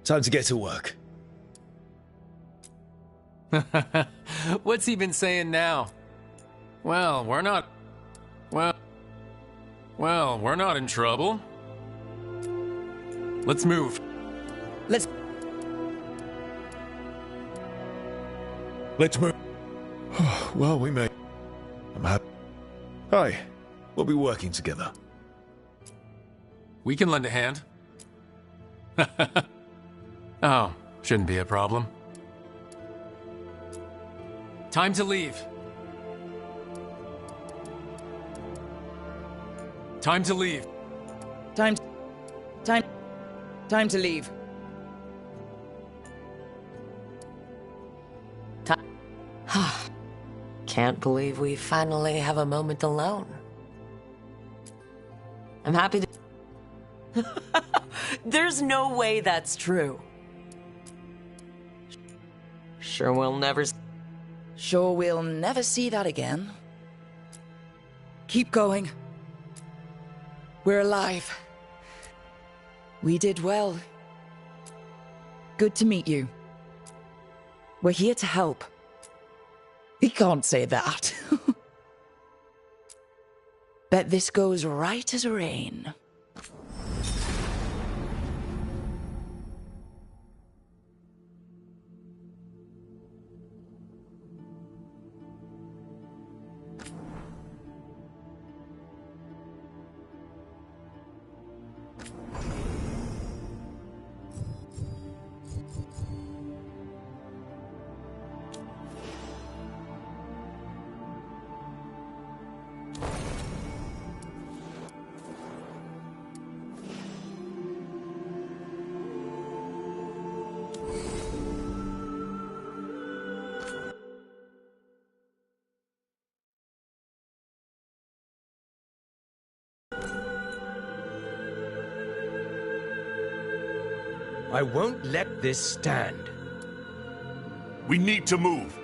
Time to get to work. What's he been saying now? Well, we're not... Well, we're not in trouble. Let's move. Let's move. Well, we may... I'm happy. Hi. We'll be working together. We can lend a hand. Oh, shouldn't be a problem. Time to leave. Time to leave. Time to leave. Can't believe we finally have a moment alone. I'm happy to... There's no way that's true. Sure we'll never see that again. Keep going. We're alive. We did well. Good to meet you. We're here to help. He can't say that. Bet this goes right as rain. I won't let this stand. We need to move.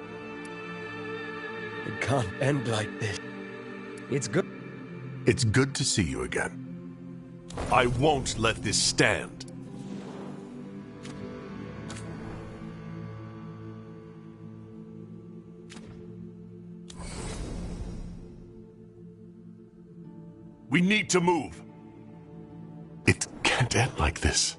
It can't end like this. It's good. It's good to see you again. I won't let this stand. We need to move. It can't end like this.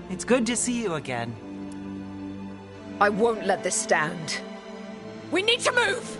It's good to see you again. I won't let this stand. We need to move!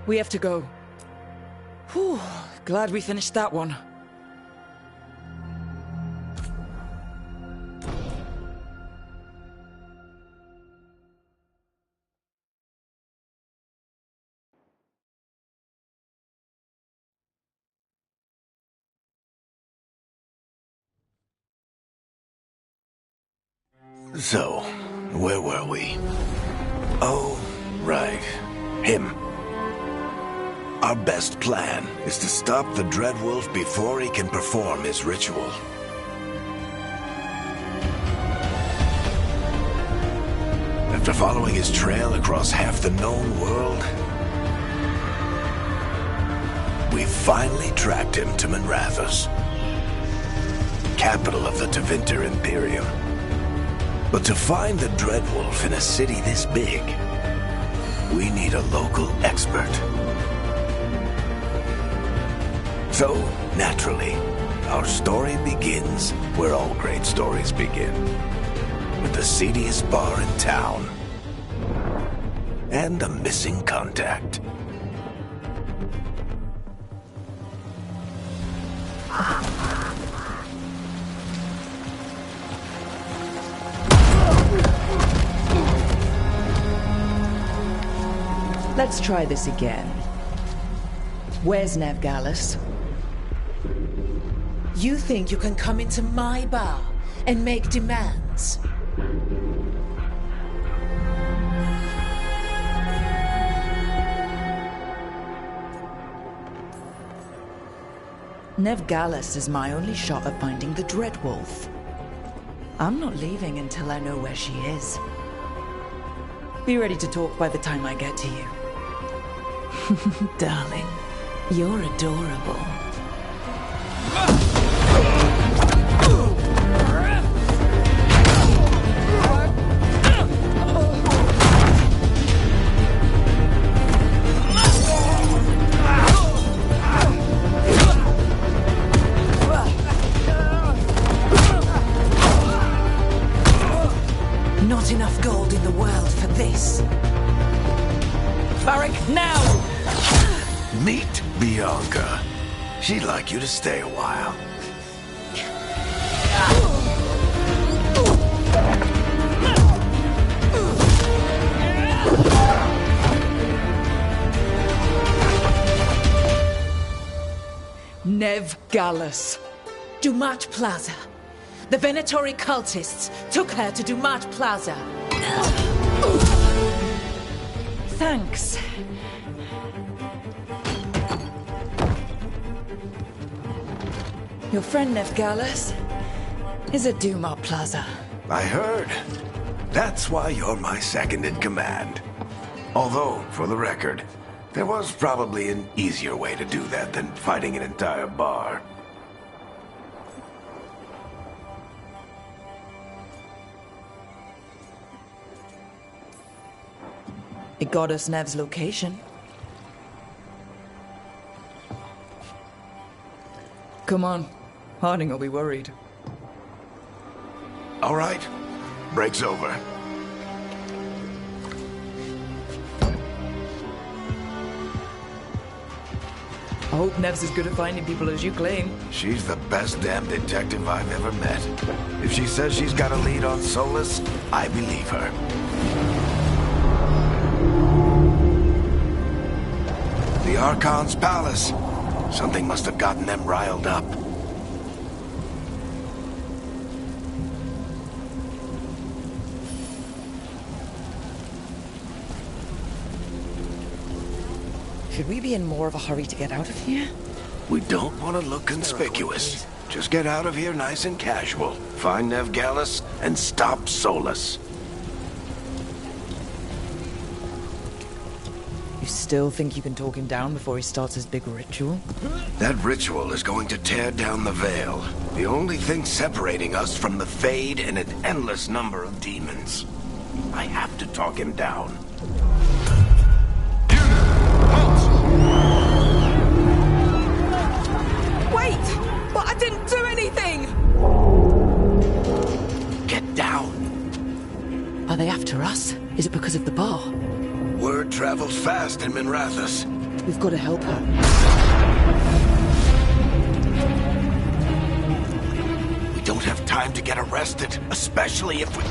We have to go. Whew, glad we finished that one. So, where were we? Oh, right. Him. Our best plan is to stop the Dreadwolf before he can perform his ritual. After following his trail across half the known world, we finally tracked him to Minrathous, capital of the Tevinter Imperium. But to find the Dreadwolf in a city this big we need a local expert. So, naturally, our story begins where all great stories begin. With the seediest bar in town. And a missing contact. Let's try this again. Where's Nev Gallus? You think you can come into my bar and make demands? Nev Gallus is my only shot at finding the Dreadwolf. I'm not leaving until I know where she is. Be ready to talk by the time I get to you. Darling, you're adorable. Not enough gold in the world for this. Varric, now! Meet Bianca. She'd like you to stay a while. Nev Gallus. Dumat Plaza. The Venatori cultists took her to Dumat Plaza. Thanks. Your friend Nev Gallus is at Dumat Plaza. I heard. That's why you're my second in command. Although, for the record, there was probably an easier way to do that than fighting an entire bar. It got us Nev's location. Come on. Harding will be worried. All right. Break's over. I hope Nev's as good at finding people as you claim. She's the best damn detective I've ever met. If she says she's got a lead on Solus, I believe her. The Archon's palace. Something must have gotten them riled up. Should we be in more of a hurry to get out of here? We don't want to look conspicuous. Just get out of here nice and casual. Find Nev Gallus and stop Solus. You still think you can talk him down before he starts his big ritual? That ritual is going to tear down the veil. The only thing separating us from the Fade and an endless number of demons. I have to talk him down. Wait! But I didn't do anything! Get down. Are they after us? Is it because of the bar? Word travels fast in Minrathous. We've got to help her. We don't have time to get arrested, especially if we...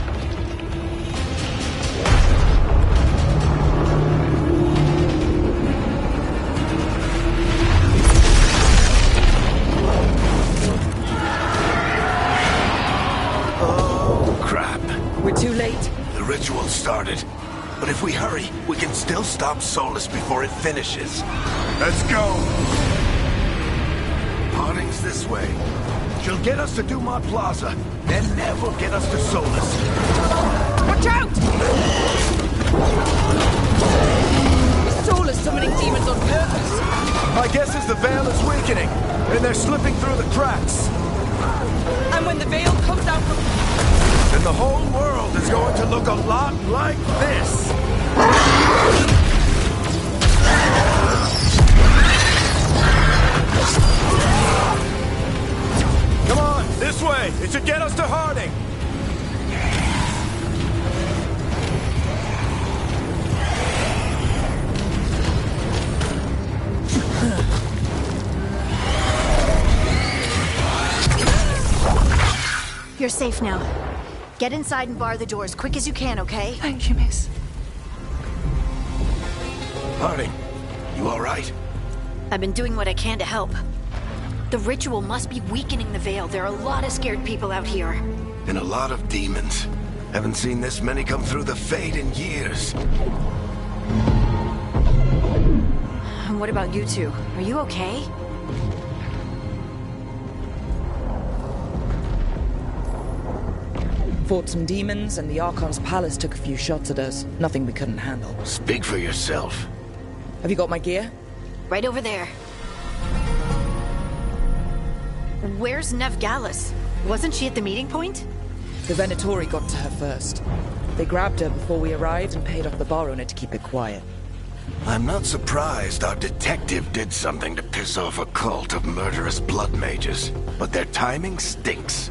Oh, crap. We're too late. The ritual started. But if we hurry, we can still stop Solus before it finishes. Let's go! Harding's this way. She'll get us to Dumat Plaza, then Nev will get us to Solus. Watch out! Solus summoning demons on purpose. My guess is the veil is weakening, and they're slipping through the cracks. And when the veil comes out from... Then the whole world is going to look a lot like this. way! It should get us to Harding! You're safe now. Get inside and bar the door as quick as you can, okay? Thank you, miss. Harding, you alright? I've been doing what I can to help. The ritual must be weakening the Veil. There are a lot of scared people out here. And a lot of demons. Haven't seen this many come through the Fade in years. And what about you two? Are you okay? Fought some demons, and the Archon's palace took a few shots at us. Nothing we couldn't handle. Speak for yourself. Have you got my gear? Right over there. Where's Nev Gallus? Wasn't she at the meeting point? The Venatori got to her first. They grabbed her before we arrived and paid off the bar owner to keep it quiet. I'm not surprised our detective did something to piss off a cult of murderous blood mages, but their timing stinks.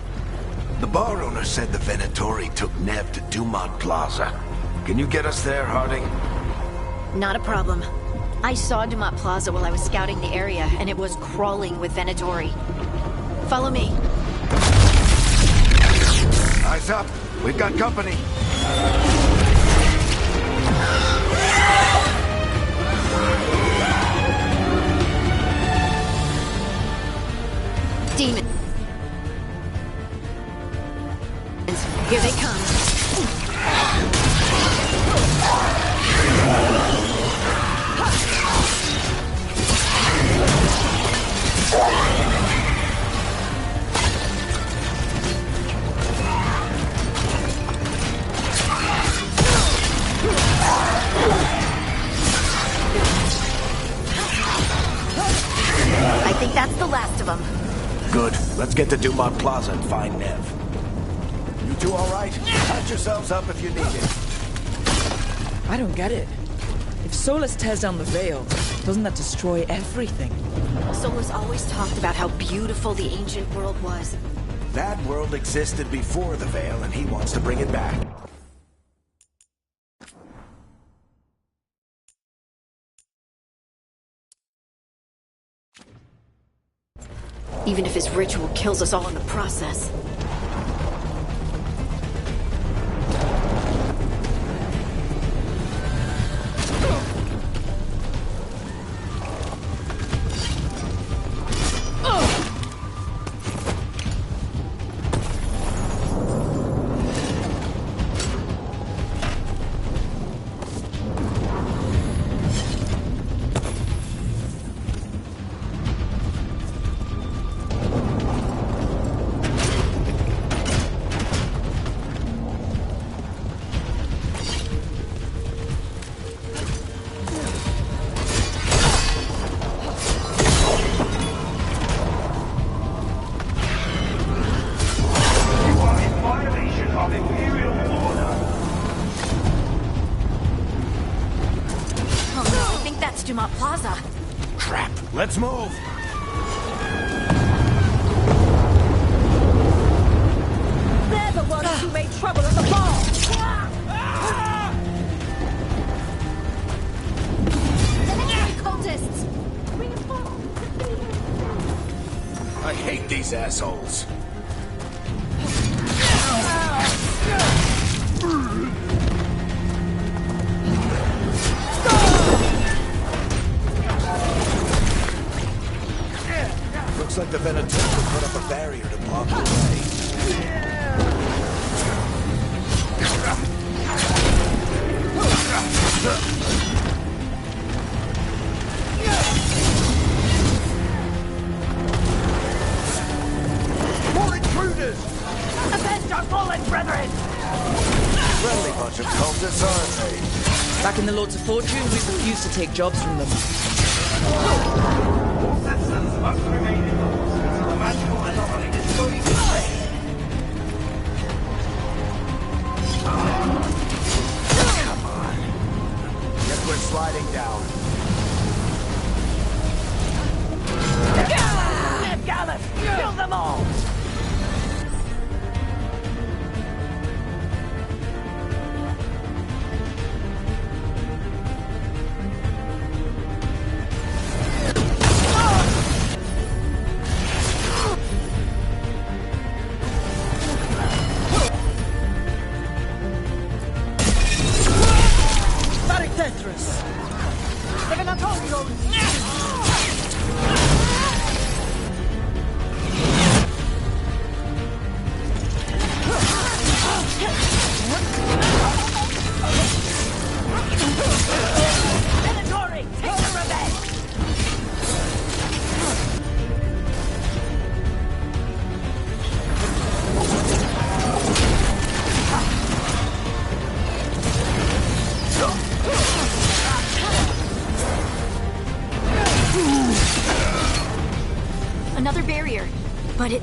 The bar owner said the Venatori took Nev to Dumont Plaza. Can you get us there, Harding? Not a problem. I saw Dumont Plaza while I was scouting the area, and it was crawling with Venatori. Follow me. Eyes up. We've got company. Demon. Here they come. I think that's the last of them. Good. Let's get to Dumont Plaza and find Nev. You two all right? Patch yourselves up if you need it. I don't get it. If Solus tears down the Veil, doesn't that destroy everything? Solus always talked about how beautiful the ancient world was. That world existed before the Veil, and he wants to bring it back. Even if his ritual kills us all in the process. Dumont Plaza. Crap. Let's move. They're the ones who made trouble at the ball. Cultists. I hate these assholes. Looks like the Venatori put up a barrier to block the way. More intruders! Avenge our fallen brethren! Friendly bunch of cultists, aren't they? Back in the Lords of Fortune, we refused to take jobs from them. Citizens must remain indoors until the magical anomaly is fully displayed. Come on. Guess we're sliding down. Nev Gallus! Kill them all!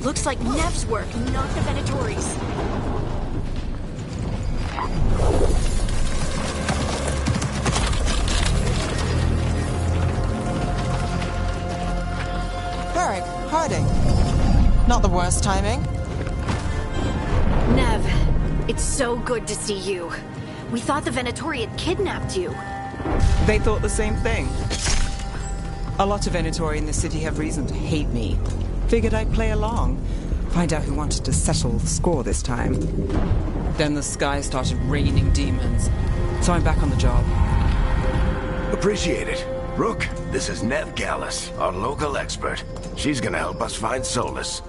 Looks like Nev's work, not the Venatori's. Varric, Harding. Not the worst timing. Nev, it's so good to see you. We thought the Venatori had kidnapped you. They thought the same thing. A lot of Venatori in the city have reason to hate me. Figured I'd play along. Find out who wanted to settle the score this time. Then the sky started raining demons. So I'm back on the job. Appreciate it. Rook, this is Nev Gallus, our local expert. She's gonna help us find Solus.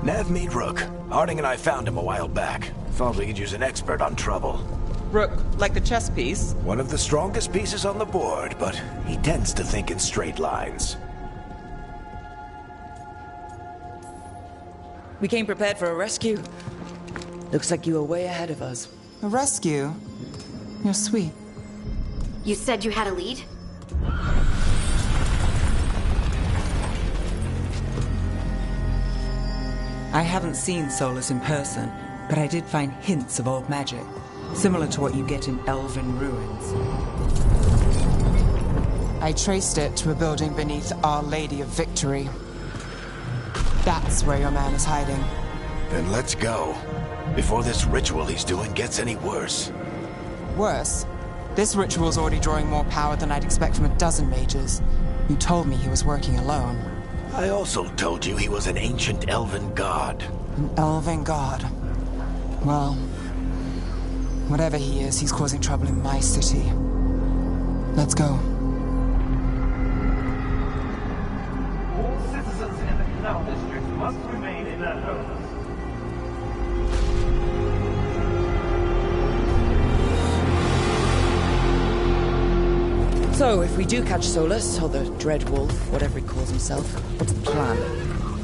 Nev, meet Rook. Harding and I found him a while back. Thought we could use an expert on trouble. Rook, like the chess piece? One of the strongest pieces on the board, but he tends to think in straight lines. We came prepared for a rescue. Looks like you were way ahead of us. A rescue? You're sweet. You said you had a lead? I haven't seen Solus in person, but I did find hints of old magic, similar to what you get in elven ruins. I traced it to a building beneath Our Lady of Victory. That's where your man is hiding. Then let's go. Before this ritual he's doing gets any worse. Worse? This ritual's already drawing more power than I'd expect from a dozen mages. You told me he was working alone. I also told you he was an ancient elven god. An elven god? Well, whatever he is, he's causing trouble in my city. Let's go. All citizens in the Canal District must remain in their homes. So, if we do catch Solus, or the Dread Wolf, whatever he calls himself, what's the plan?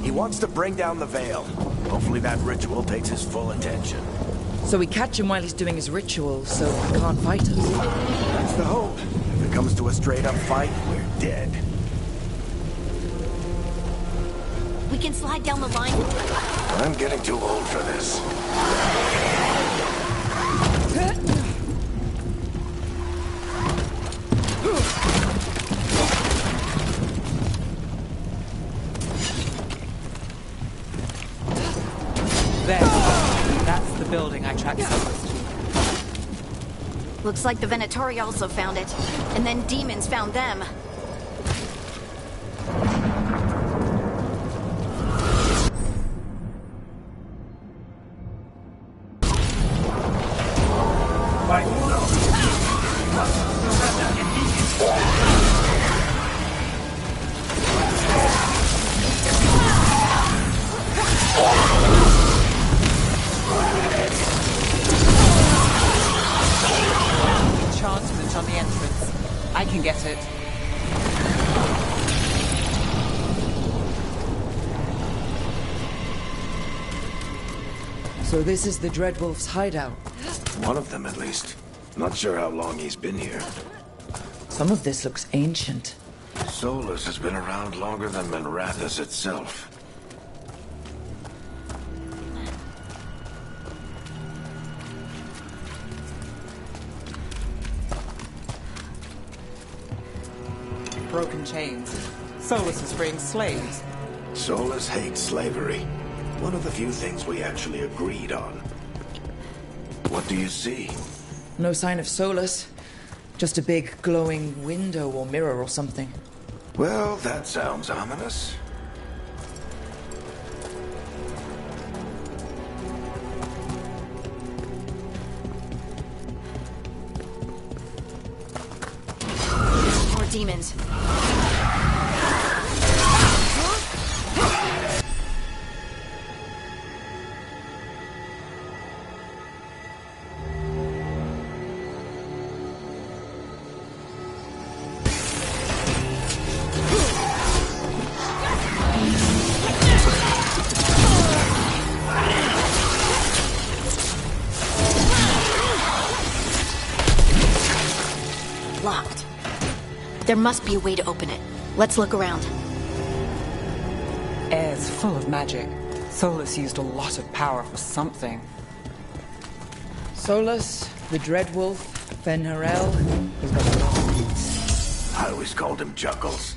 He wants to bring down the veil. Hopefully that ritual takes his full attention. So we catch him while he's doing his ritual, so he can't fight us. That's the hope. If it comes to a straight-up fight, we're dead. We can slide down the line. I'm getting too old for this. There. That's the building I tracked Solus to. Looks like the Venatori also found it. And then demons found them. By order of the king, you must surrender immediately. Enchantment on the entrance. I can get it. So this is the Dread Wolf's hideout. One of them, at least. Not sure how long he's been here. Some of this looks ancient. Solus has been around longer than Manrathus itself. Broken chains. Solus is freeing slaves. Solus hates slavery. One of the few things we actually agreed on. What do you see? No sign of Solus. Just a big glowing window or mirror or something. Well, that sounds ominous. More demons. Locked. There must be a way to open it. Let's look around. Air's full of magic. Solus used a lot of power for something. Solus, the Dreadwolf, Ben Harel, he's got a lot of beats. I always called him Chuckles.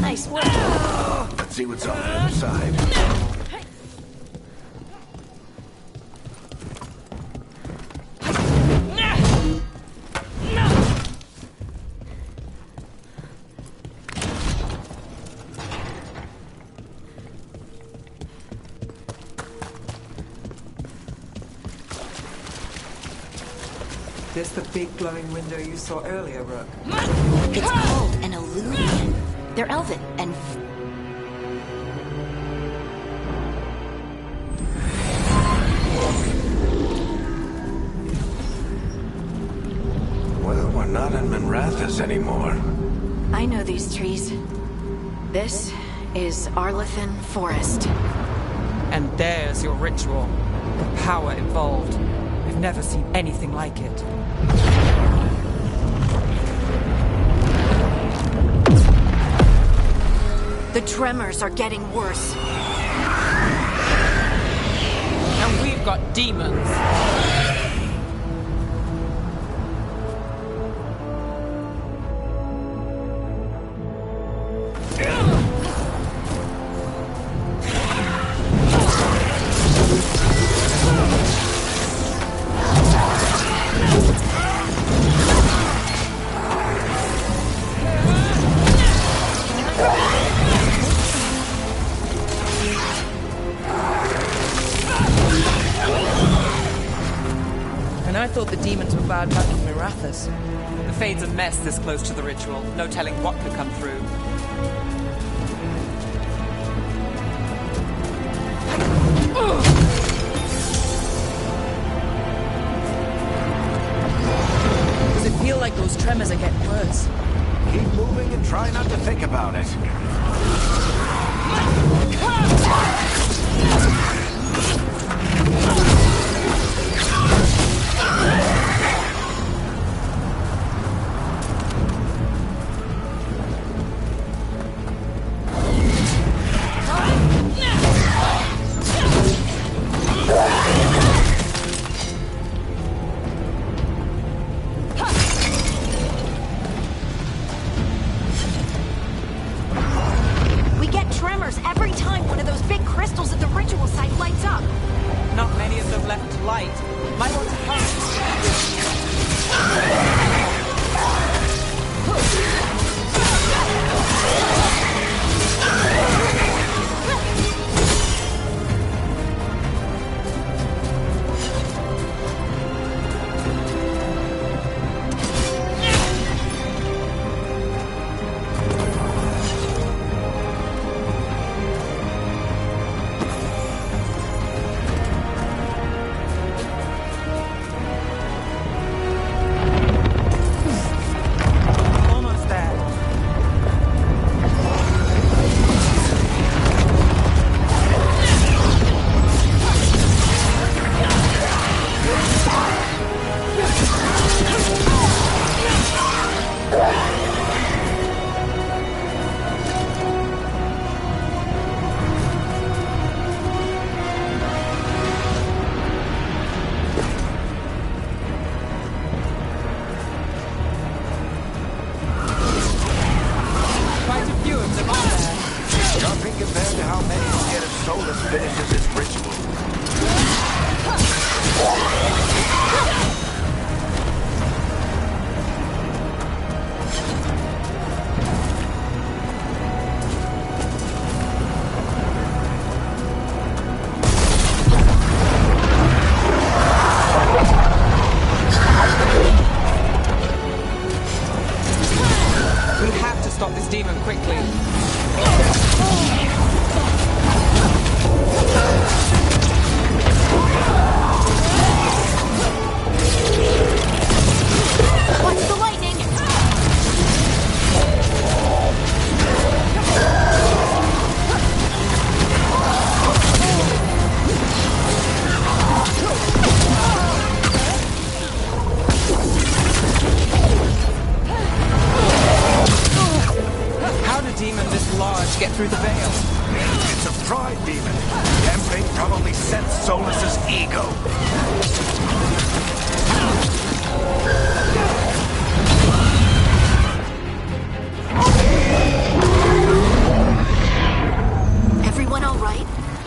Nice work. Let's see what's on the other side. This the big glowing window you saw earlier, Rook? It's called an illusion. They're elven and... Well, we're not in Minrathous anymore. I know these trees. This is Arlethan Forest. And there's your ritual. The power involved. I've never seen anything like it. The tremors are getting worse. And we've got demons. And I thought the demons were bad luck in Mirathas. The Fade's a mess this close to the ritual. No telling what could come through. Does it feel like those tremors are getting worse? Keep moving and try not to think about it. We get tremors every time one of those big crystals at the ritual site lights up. Not many of them left to light. Might want to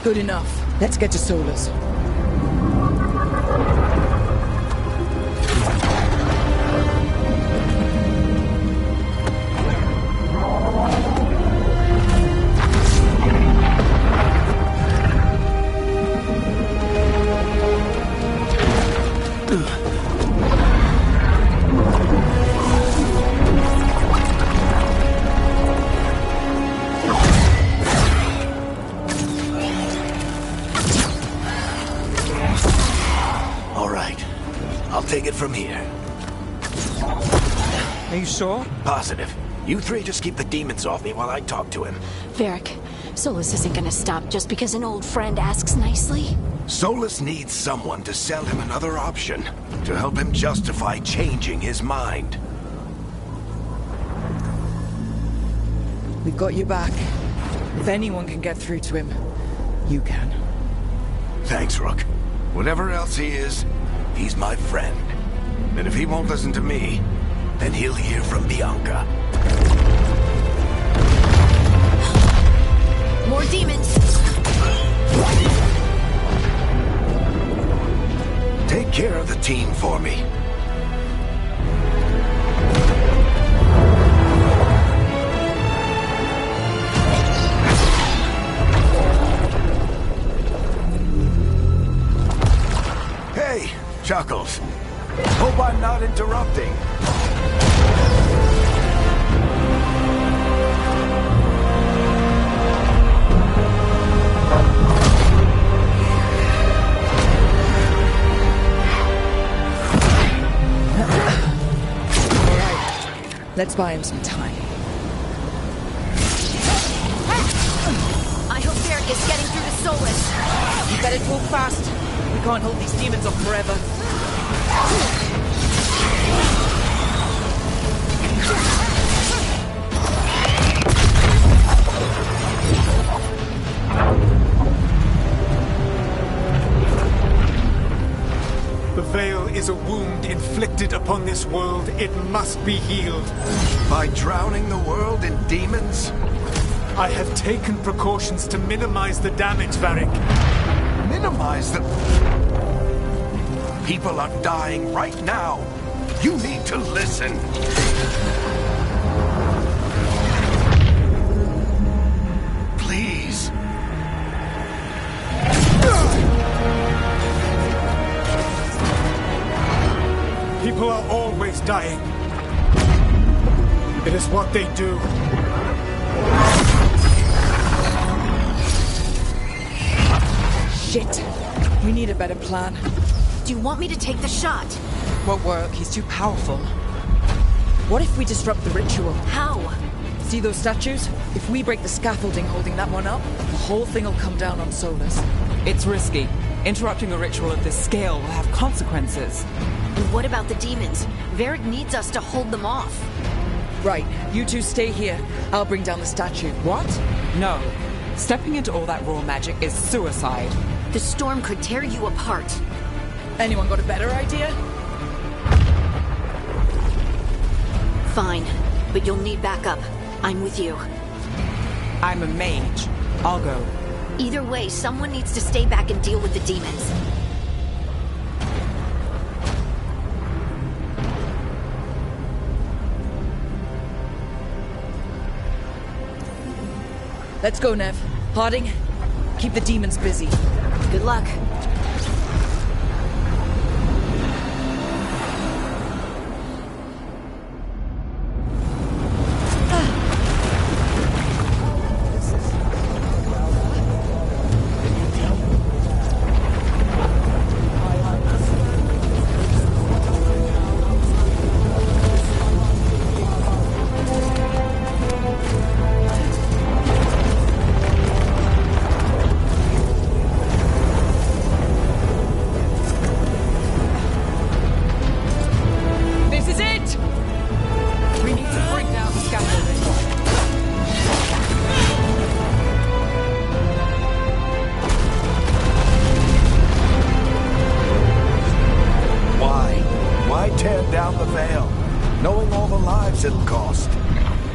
Good enough. Let's get to Solus. Take it from here. Are you sure? Positive. You three just keep the demons off me while I talk to him. Varric, Solus isn't gonna stop just because an old friend asks nicely. Solus needs someone to sell him another option, to help him justify changing his mind. We've got you back. If anyone can get through to him, you can. Thanks, Rook. Whatever else he is, he's my friend. And if he won't listen to me, then he'll hear from Bianca. More demons! Take care of the team for me. Hey, Chuckles. Hope I'm not interrupting. Let's buy him some time. I hope Varric is getting through to Solus. You better talk fast. We can't hold these demons off forever. The veil is a wound inflicted upon this world. It must be healed. By drowning the world in demons? I have taken precautions to minimize the damage, Varric. Minimize the... People are dying right now. You need to listen. Please. People are always dying. It is what they do. Shit. We need a better plan. Do you want me to take the shot? Won't work. He's too powerful. What if we disrupt the ritual? How? See those statues? If we break the scaffolding holding that one up, the whole thing will come down on Solus. It's risky. Interrupting a ritual of this scale will have consequences. And what about the demons? Varric needs us to hold them off. Right. You two stay here. I'll bring down the statue. What? No. Stepping into all that raw magic is suicide. The storm could tear you apart. Anyone got a better idea? Fine, but you'll need backup. I'm with you. I'm a mage. I'll go. Either way, someone needs to stay back and deal with the demons. Let's go, Nev. Harding, keep the demons busy. Good luck.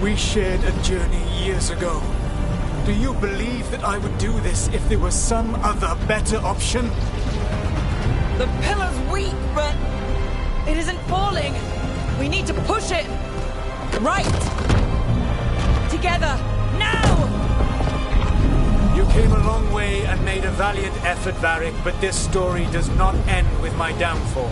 We shared a journey years ago. Do you believe that I would do this if there was some other better option? The pillar's weak, but it isn't falling. We need to push it. Right. Together. Now! You came a long way and made a valiant effort, Varric, but this story does not end with my downfall.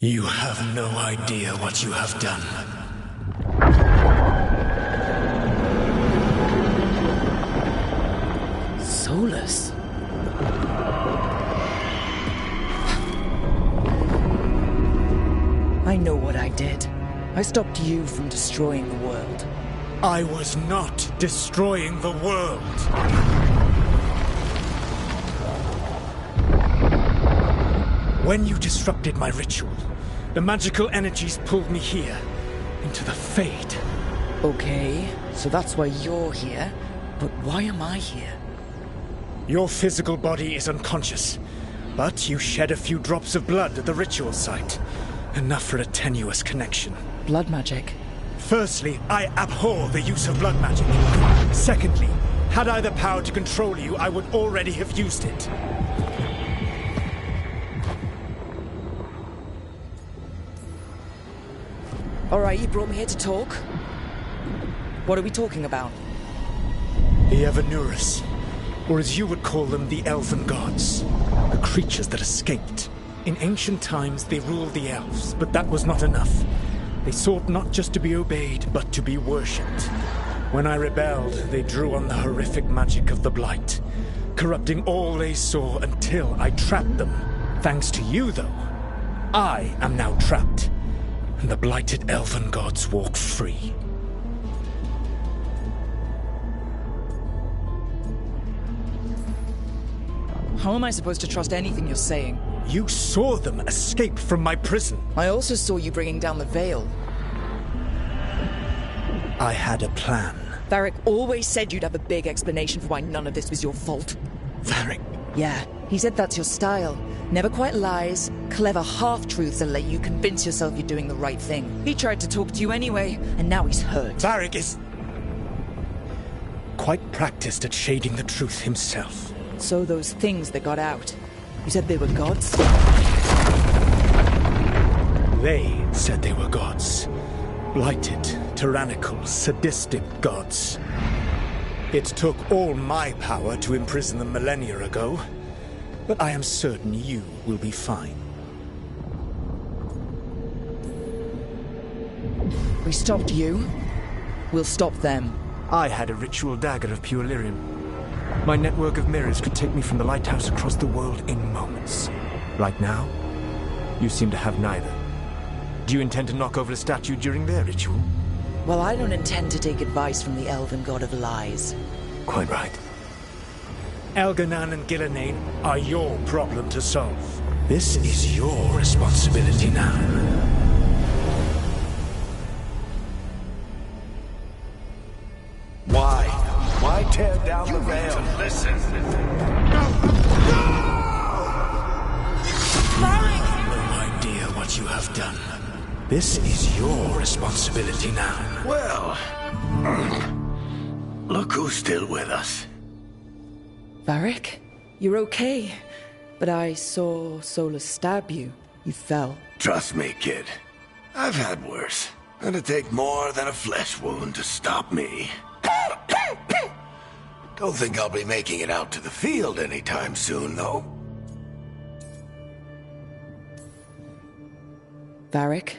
You have no idea what you have done. Solus? I know what I did. I stopped you from destroying the world. I was not destroying the world. When you disrupted my ritual, the magical energies pulled me here, into the Fade. Okay, so that's why you're here, but why am I here? Your physical body is unconscious, but you shed a few drops of blood at the ritual site. Enough for a tenuous connection. Blood magic? Firstly, I abhor the use of blood magic. Secondly, had I the power to control you, I would already have used it. Alright, you brought me here to talk. What are we talking about? The Evanurus, or as you would call them, the Elven Gods. The creatures that escaped. In ancient times, they ruled the elves, but that was not enough. They sought not just to be obeyed, but to be worshipped. When I rebelled, they drew on the horrific magic of the Blight, corrupting all they saw until I trapped them. Thanks to you, though, I am now trapped, and the blighted Elven Gods walk free. How am I supposed to trust anything you're saying? You saw them escape from my prison. I also saw you bringing down the veil. I had a plan. Varric always said you'd have a big explanation for why none of this was your fault. Varric? Yeah, he said that's your style. Never quite lies, clever half-truths that let you convince yourself you're doing the right thing. He tried to talk to you anyway, and now he's hurt. Varric is quite practiced at shading the truth himself. So those things that got out, you said they were gods? They said they were gods. Blighted, tyrannical, sadistic gods. It took all my power to imprison them millennia ago, but I am certain you will be fine. We stopped you. We'll stop them. I had a ritual dagger of pure lyrium. My network of mirrors could take me from the lighthouse across the world in moments. Right now, you seem to have neither. Do you intend to knock over a statue during their ritual? Well, I don't intend to take advice from the elven god of lies. Quite right. Elganan and Gillenane are your problem to solve. This is your responsibility now. Why? Why tear down the veil? Listen. No idea what you have done. This is your responsibility now. Well, look who's still with us. Varric? You're okay. But I saw Solus stab you. You fell. Trust me, kid. I've had worse. It'd take more than a flesh wound to stop me. Don't think I'll be making it out to the field anytime soon, though. Varric,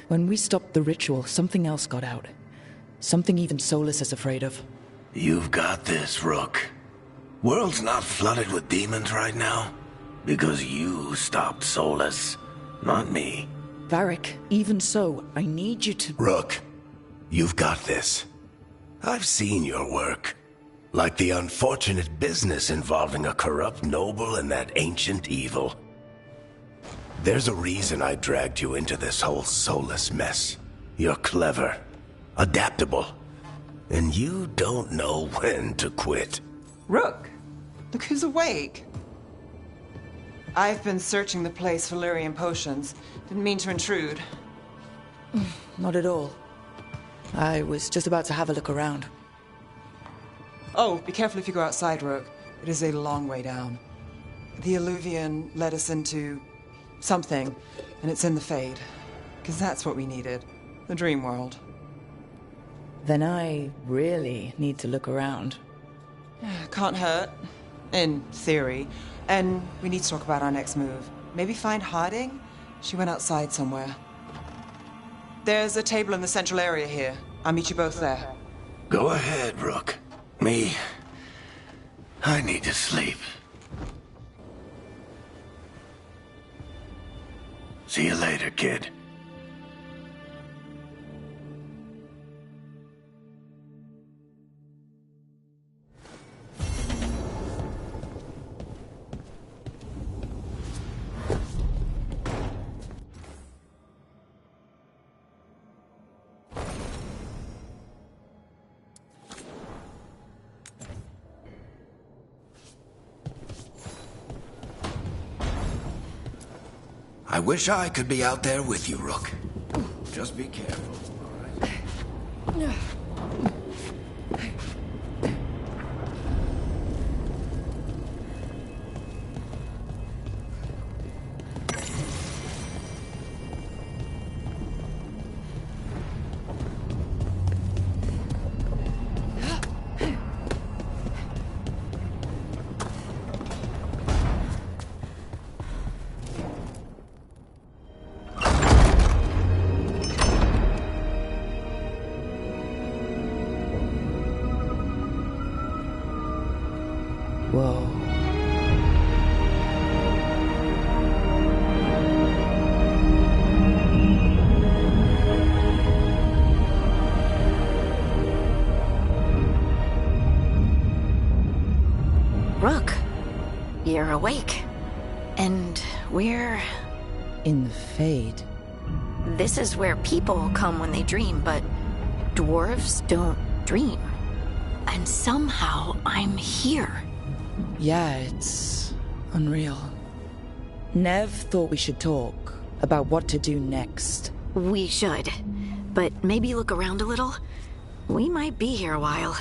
when we stopped the ritual, something else got out. Something even Solus is afraid of. You've got this, Rook. World's not flooded with demons right now. Because you stopped Solus, not me. Varric, even so, I need you to... Rook, you've got this. I've seen your work. Like the unfortunate business involving a corrupt noble and that ancient evil. There's a reason I dragged you into this whole Solus mess. You're clever, adaptable, and you don't know when to quit. Rook, look who's awake. I've been searching the place for lyrium potions. Didn't mean to intrude. Not at all. I was just about to have a look around. Oh, be careful if you go outside, Rook. It is a long way down. The Illuvian led us into something, and it's in the Fade. Because that's what we needed. The dream world. Then I really need to look around. Can't hurt. In theory. And we need to talk about our next move. Maybe find Harding? She went outside somewhere. There's a table in the central area here. I'll meet you both there. Go ahead, Rook. Me, I need to sleep. See you later, kid. I wish I could be out there with you, Rook. Just be careful, all right? Whoa. Rook, you're awake. And we're... in the Fade. This is where people come when they dream, but dwarves don't dream. And somehow I'm here. Yeah, it's unreal. Nev thought we should talk about what to do next. We should. But maybe look around a little. We might be here a while.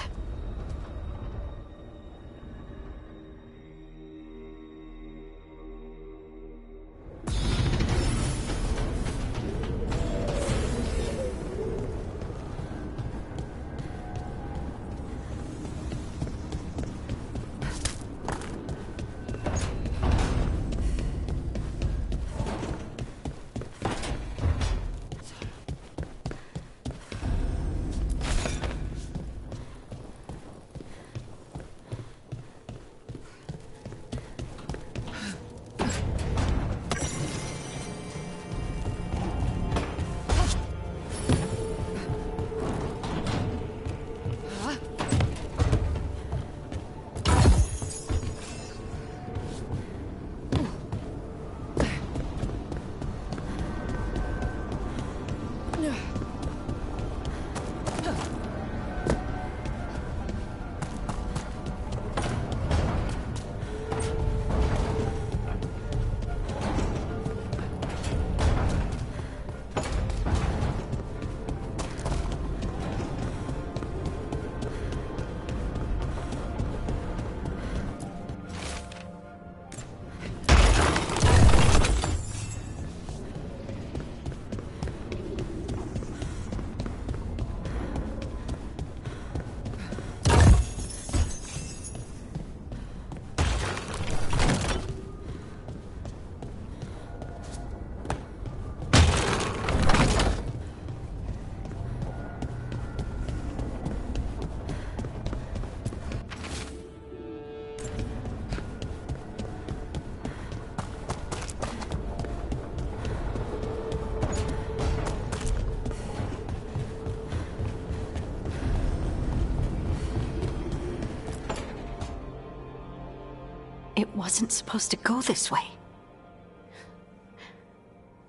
It wasn't supposed to go this way.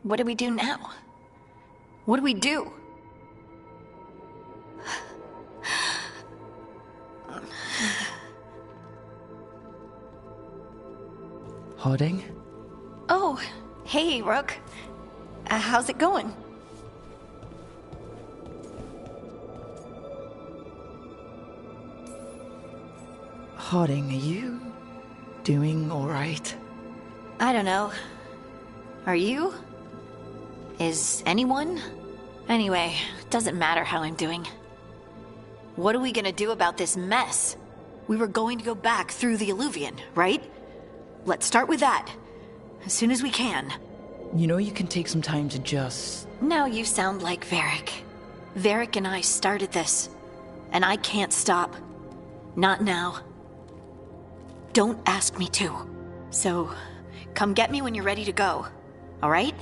What do we do now? What do we do? Harding? Oh, hey, Rook. How's it going? Harding, are you doing all right? I don't know. Are you? Is anyone? Anyway, doesn't matter how I'm doing. What are we gonna do about this mess? We were going to go back through the Illuvian, right? Let's start with that. As soon as we can. You know you can take some time to just... Now you sound like Varric. Varric and I started this. And I can't stop. Not now. Don't ask me to. So, come get me when you're ready to go. Alright?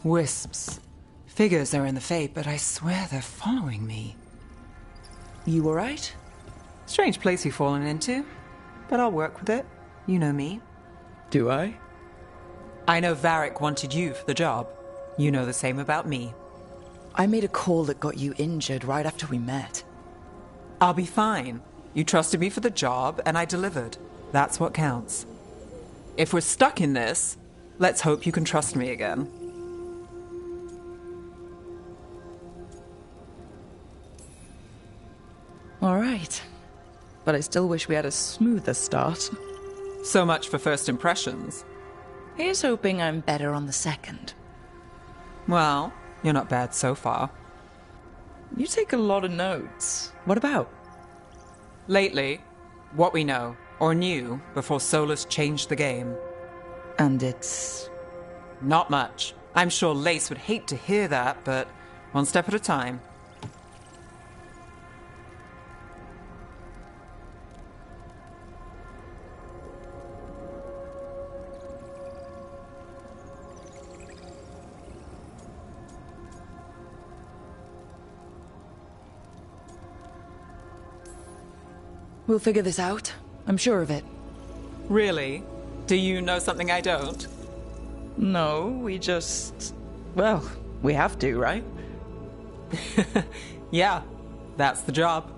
Wisps. Figures are in the Fate, but I swear they're following me. You alright? Strange place you've fallen into, but I'll work with it. You know me. Do I? I know Varric wanted you for the job. You know the same about me. I made a call that got you injured right after we met. I'll be fine. You trusted me for the job, and I delivered. That's what counts. If we're stuck in this, let's hope you can trust me again. All right. But I still wish we had a smoother start. So much for first impressions. Here's hoping I'm better on the second. Well, you're not bad so far. You take a lot of notes. What about? Lately, what we know, or knew, before Solus changed the game. And it's... Not much. I'm sure Lace would hate to hear that, but one step at a time. We'll figure this out. I'm sure of it. Really? Do you know something I don't? No, we just... Well, we have to, right? Yeah, that's the job.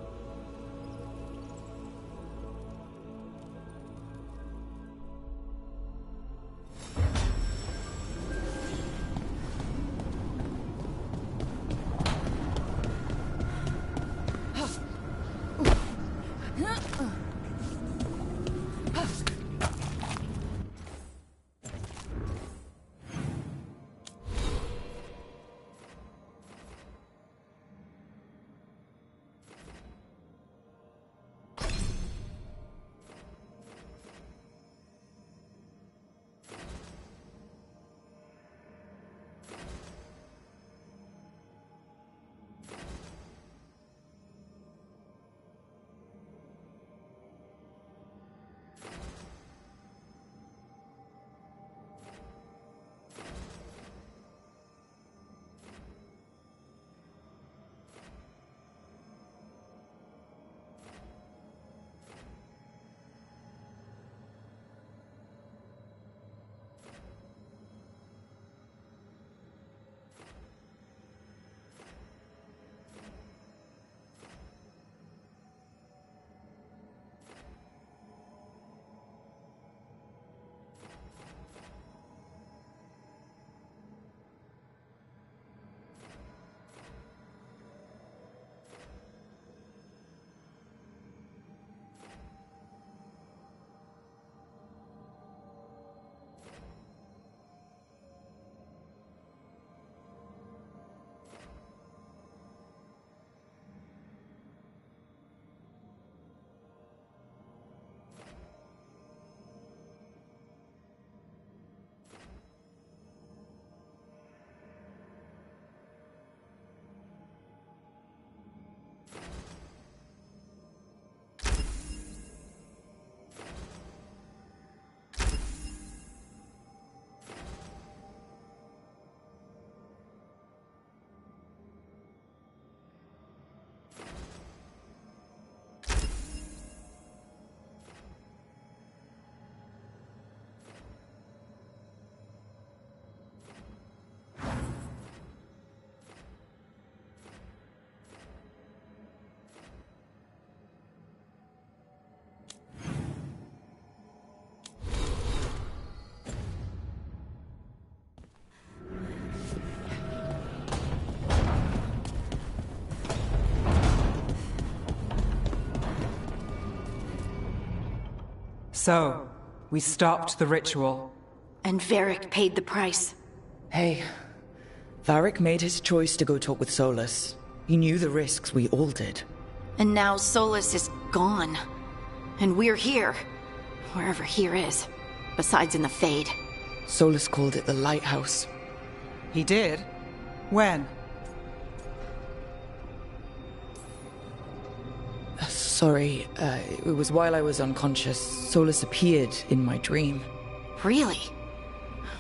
So, we stopped the ritual. And Varric paid the price. Hey, Varric made his choice to go talk with Solus. He knew the risks, we all did. And now Solus is gone. And we're here. Wherever here is. Besides in the Fade. Solus called it the Lighthouse. He did? When? Sorry, it was while I was unconscious. Solus appeared in my dream. Really?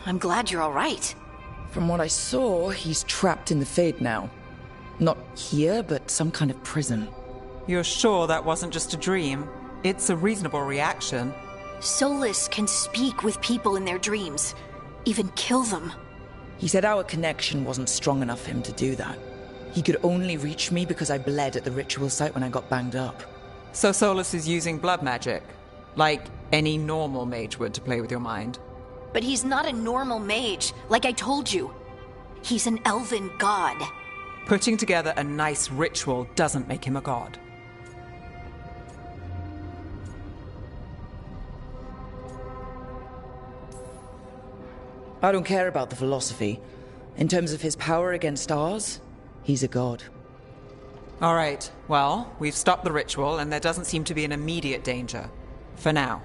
I'm glad you're all right. From what I saw, he's trapped in the Fade now. Not here, but some kind of prison. You're sure that wasn't just a dream? It's a reasonable reaction. Solus can speak with people in their dreams, even kill them. He said our connection wasn't strong enough for him to do that. He could only reach me because I bled at the ritual site when I got banged up. So Solus is using blood magic, like any normal mage would to play with your mind. But he's not a normal mage, like I told you. He's an elven god. Putting together a nice ritual doesn't make him a god. I don't care about the philosophy. In terms of his power against ours, he's a god. All right, well, we've stopped the ritual and there doesn't seem to be an immediate danger. For now.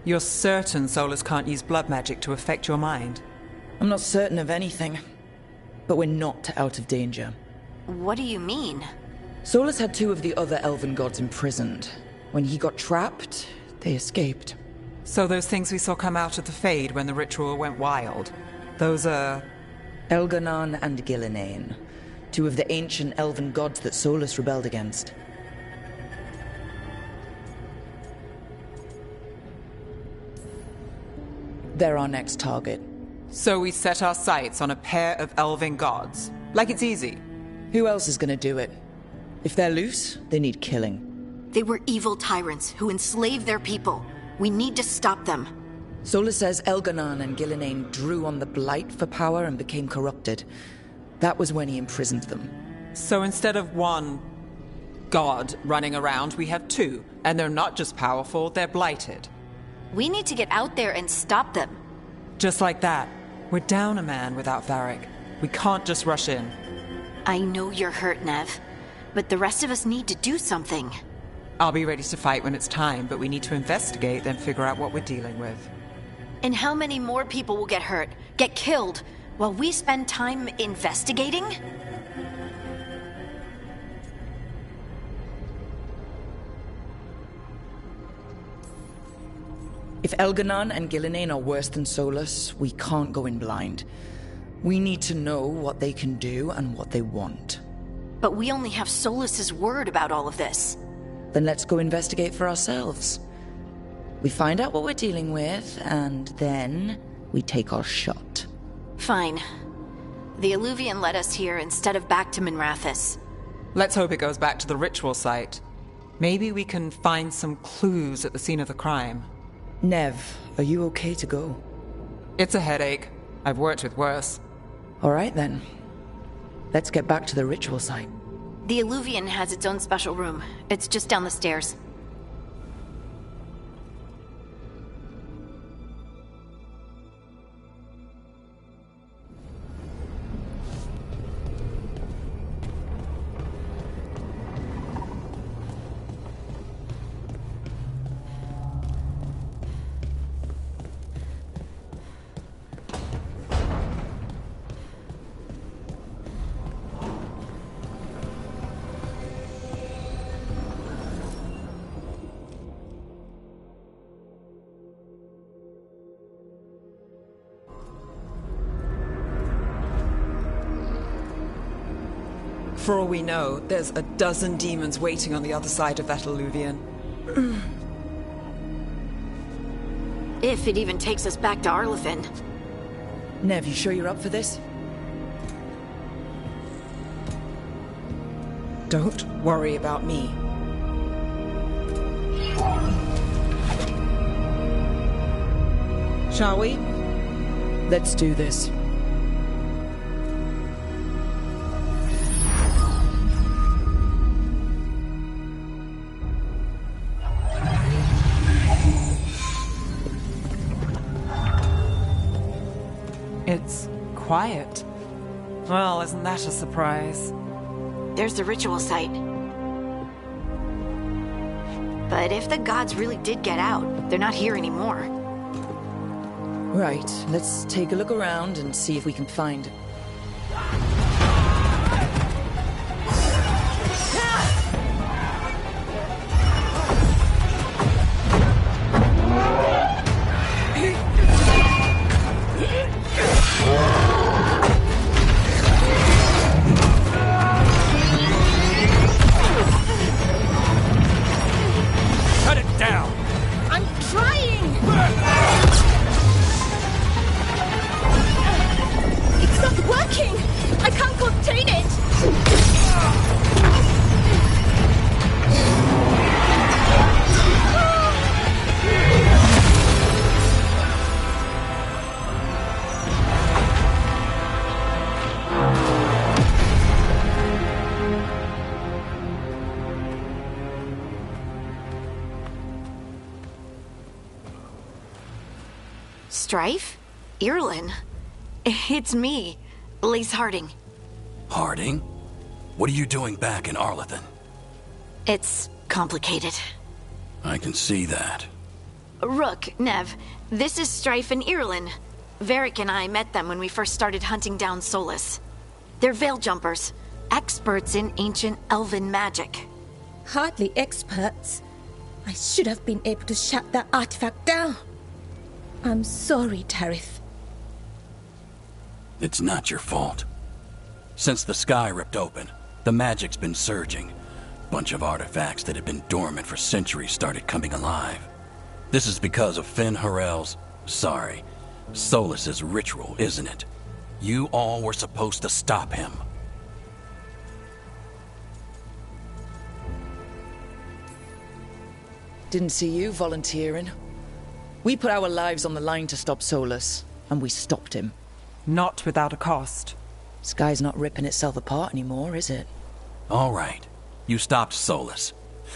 You're certain Solus can't use blood magic to affect your mind? I'm not certain of anything, but we're not out of danger. What do you mean? Solus had 2 of the other elven gods imprisoned. When he got trapped, they escaped. So those things we saw come out of the Fade when the ritual went wild, those are... Elganon and Gillinane, 2 of the ancient elven gods that Solus rebelled against. They're our next target. So we set our sights on a pair of elven gods. Like it's easy. Who else is gonna do it? If they're loose, they need killing. They were evil tyrants who enslaved their people. We need to stop them. Solus says Elganon and Gillinane drew on the Blight for power and became corrupted. That was when he imprisoned them. So instead of 1 god running around, we have 2. And they're not just powerful, they're blighted. We need to get out there and stop them. Just like that. We're down a man without Varric. We can't just rush in. I know you're hurt, Nev, but the rest of us need to do something. I'll be ready to fight when it's time, but we need to investigate, then figure out what we're dealing with. And how many more people will get hurt, get killed, while we spend time investigating? If Elganon and Gillinane are worse than Solus, we can't go in blind. We need to know what they can do and what they want. But we only have Solus's word about all of this. Then let's go investigate for ourselves. We find out what we're dealing with, and then we take our shot. Fine. The Illuvian led us here instead of back to Minrathous. Let's hope it goes back to the ritual site. Maybe we can find some clues at the scene of the crime. Nev, are you okay to go? It's a headache. I've worked with worse. All right then. Let's get back to the ritual site. The Illuvian has its own special room. It's just down the stairs. For all we know, there's a dozen demons waiting on the other side of that Illuvian. If it even takes us back to Arlefin. Nev, you sure you're up for this? Don't worry about me. Shall we? Let's do this. It's quiet. Well, isn't that a surprise? There's the ritual site. But if the gods really did get out, they're not here anymore. Right, let's take a look around and see if we can find... Strife? Irlin? It's me, Lace Harding. Harding? What are you doing back in Arlethan? It's complicated. I can see that. Rook, Nev, this is Strife and Irlin. Varric and I met them when we first started hunting down Solus. They're veil jumpers, experts in ancient elven magic. Hardly experts. I should have been able to shut that artifact down. I'm sorry, Tarith. It's not your fault. Since the sky ripped open, the magic's been surging. Bunch of artifacts that had been dormant for centuries started coming alive. This is because of Finn Harel's... Solus's ritual, isn't it? You all were supposed to stop him. Didn't see you volunteering. We put our lives on the line to stop Solus, and we stopped him. Not without a cost. Sky's not ripping itself apart anymore, is it? All right. You stopped Solus.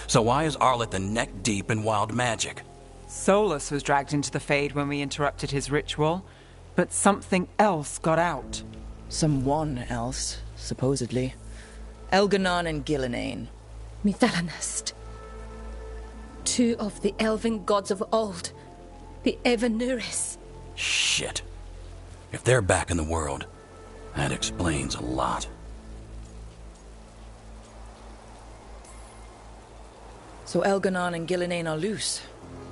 So why is Arlethan neck deep in wild magic? Solus was dragged into the Fade when we interrupted his ritual, but something else got out. Someone else, supposedly. Elganon and Gillinane. Mithalanast. Two of the elven gods of old. The Evanuris. Shit. If they're back in the world, that explains a lot. So Elganon and Gillinane are loose.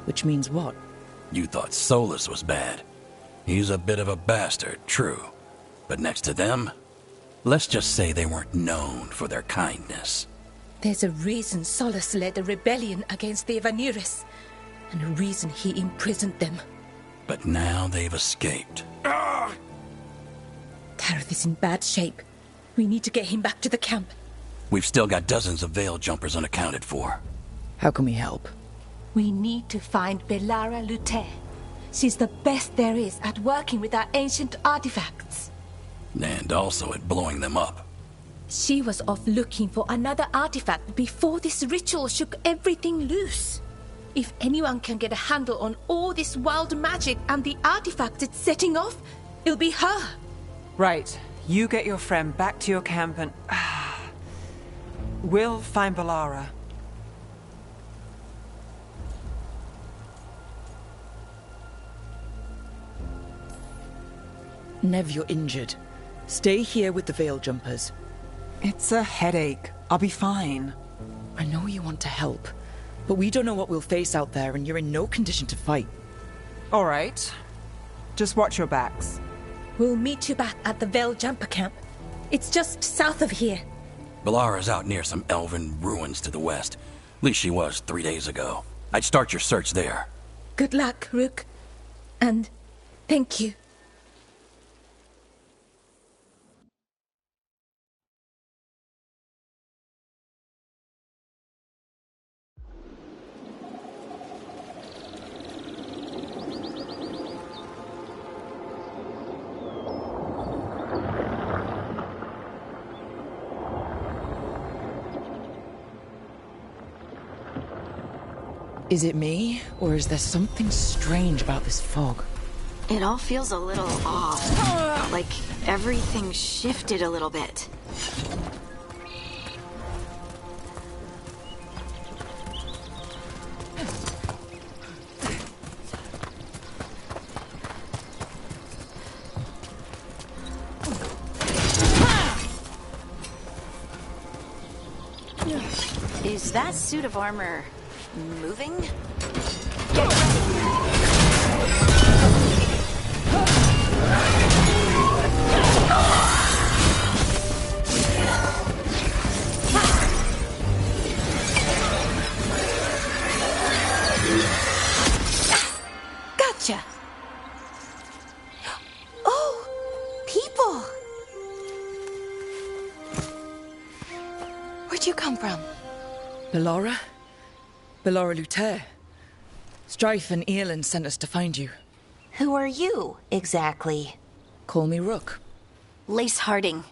Which means what? You thought Solus was bad. He's a bit of a bastard, true. But next to them, let's just say they weren't known for their kindness. There's a reason Solus led a rebellion against the Evanuris, and a reason he imprisoned them. But now they've escaped. Tarith is in bad shape. We need to get him back to the camp. We've still got dozens of veil jumpers unaccounted for. How can we help? We need to find Belara Lute. She's the best there is at working with our ancient artifacts. And also at blowing them up. She was off looking for another artifact before this ritual shook everything loose. If anyone can get a handle on all this wild magic and the artifact it's setting off, it'll be her. Right. You get your friend back to your camp and... we'll find Belara. Nev, you're injured. Stay here with the veil jumpers. It's a headache. I'll be fine. I know you want to help, but we don't know what we'll face out there, and you're in no condition to fight. All right. Just watch your backs. We'll meet you back at the veil jumper camp. It's just south of here. Belara's out near some elven ruins to the west. At least she was 3 days ago. I'd start your search there. Good luck, Rook. And thank you. Is it me, or is there something strange about this fog? It all feels a little off. Like everything shifted a little bit. Is that suit of armor moving? Get ready! Gotcha! Oh, people! Where'd you come from? Belara? Belara Lute. Strife and Irlin sent us to find you. Who are you, exactly? Call me Rook. Lace Harding.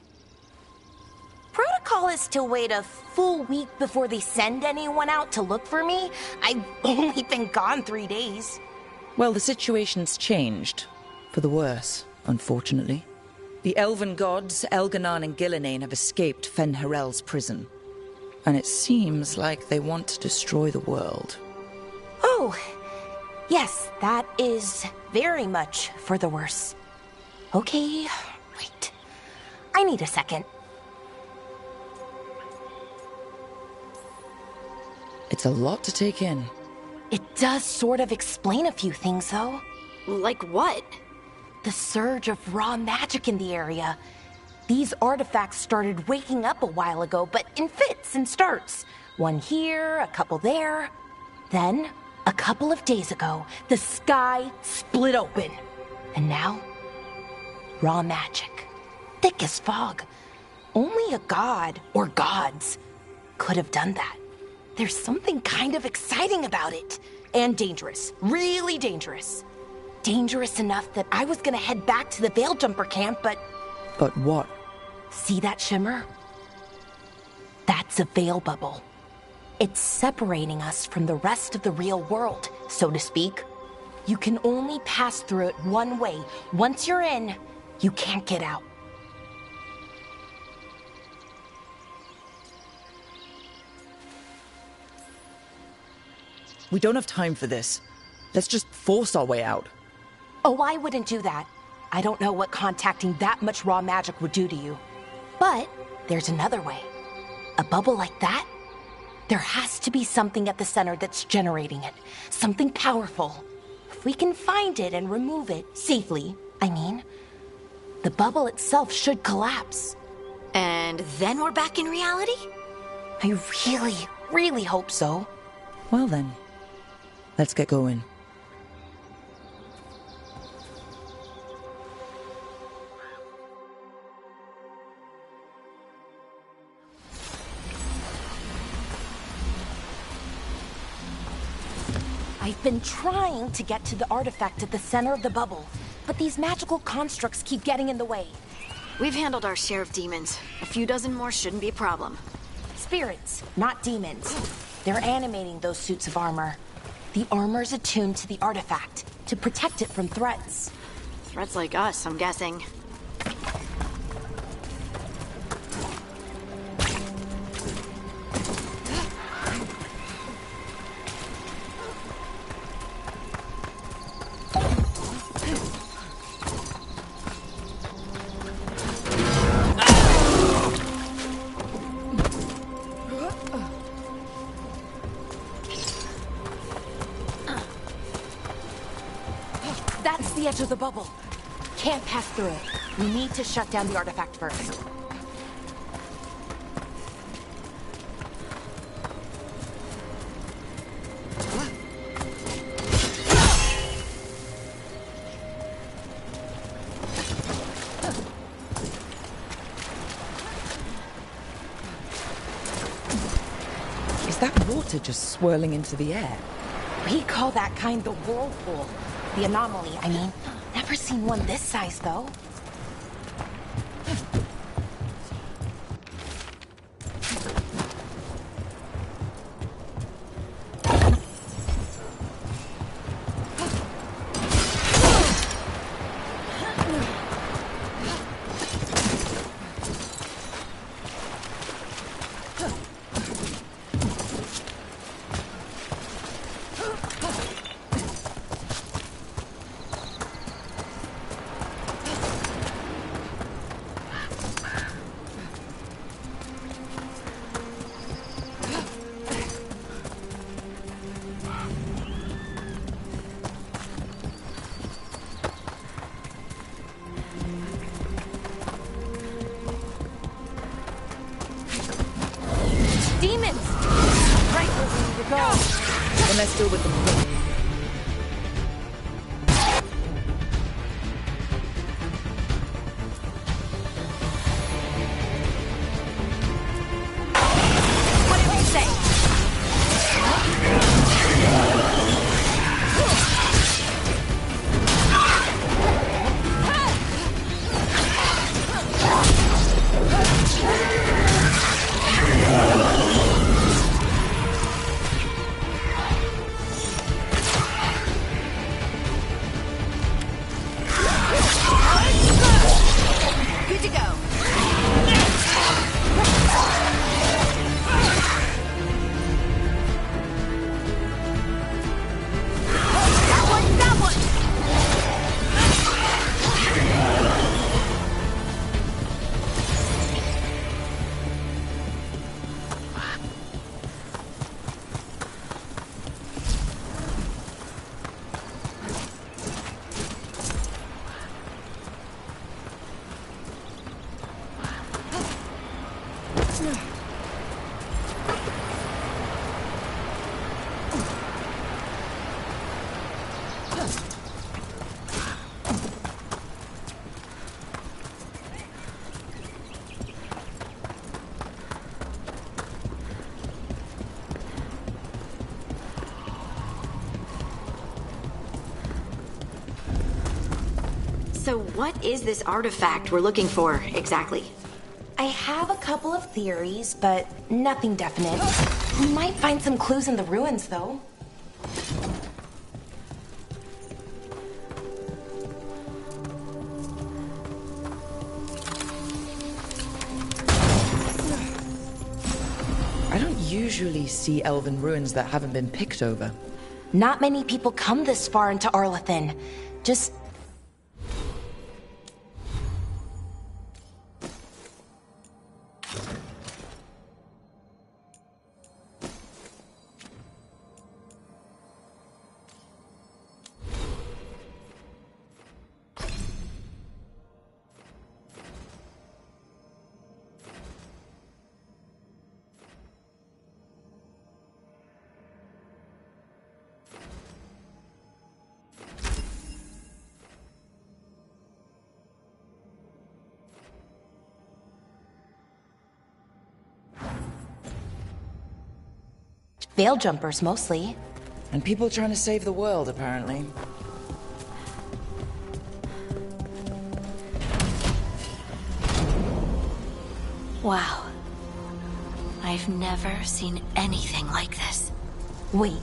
Protocol is to wait a full week before they send anyone out to look for me. I've only been gone 3 days. Well, the situation's changed. For the worse, unfortunately. The elven gods, Elganan and Gillinane, have escaped Fen'Harel's prison. And it seems like they want to destroy the world. Oh, yes, that is very much for the worse. Okay, wait. I need a second. It's a lot to take in. It does sort of explain a few things, though. Like what? The surge of raw magic in the area. These artifacts started waking up a while ago, but in fits and starts. One here, a couple there. Then, a couple of days ago, the sky split open. And now, raw magic. Thick as fog. Only a god, or gods, could have done that. There's something kind of exciting about it. And dangerous. Really dangerous. Dangerous enough that I was gonna head back to the Veil Jumper camp, but... But what? See that shimmer? That's a veil bubble. It's separating us from the rest of the real world, so to speak. You can only pass through it one way. Once you're in, you can't get out. We don't have time for this. Let's just force our way out. Oh, I wouldn't do that. I don't know what contacting that much raw magic would do to you. But there's another way. A bubble like that? There has to be something at the center that's generating it. Something powerful. If we can find it and remove it, safely, I mean, the bubble itself should collapse. And then we're back in reality? I really, really hope so. Well then, let's get going. I've been trying to get to the artifact at the center of the bubble, but these magical constructs keep getting in the way. We've handled our share of demons. A few dozen more shouldn't be a problem. Spirits, not demons. They're animating those suits of armor. The armor's attuned to the artifact, to protect it from threats. Threats like us, I'm guessing. That's the edge of the bubble. Can't pass through it. We need to shut down the artifact first. Is that water just swirling into the air? We call that kind the whirlpool. The anomaly, I mean. Never seen one this size, though. Demons! Right where we need to go. Then let's deal with them quick. What did you say? So what is this artifact we're looking for, exactly? I have a couple of theories, but nothing definite. We might find some clues in the ruins, though. I don't usually see elven ruins that haven't been picked over. Not many people come this far into Arlathan. Just... veil jumpers, mostly. And people trying to save the world, apparently. Wow. I've never seen anything like this. Wait,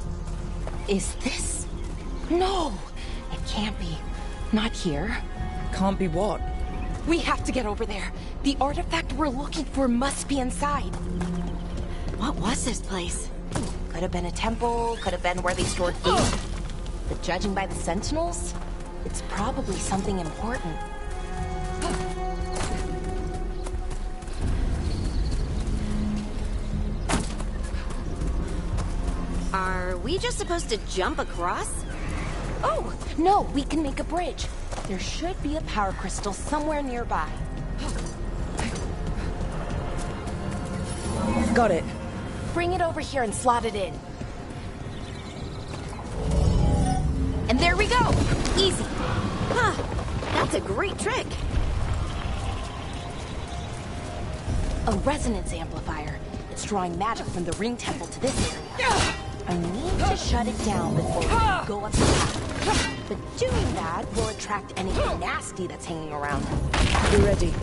is this? No, it can't be. Not here. Can't be what? We have to get over there. The artifact we're looking for must be inside. What was this place? Could have been a temple, could have been where they stored food. But judging by the sentinels, it's probably something important. Are we just supposed to jump across? Oh, no, we can make a bridge. There should be a power crystal somewhere nearby. Got it. Bring it over here and slot it in. And there we go! Easy. Huh, that's a great trick. A resonance amplifier. It's drawing magic from the ring temple to this area. I need to shut it down before we go up the path. But doing that will attract anything nasty that's hanging around. Be ready.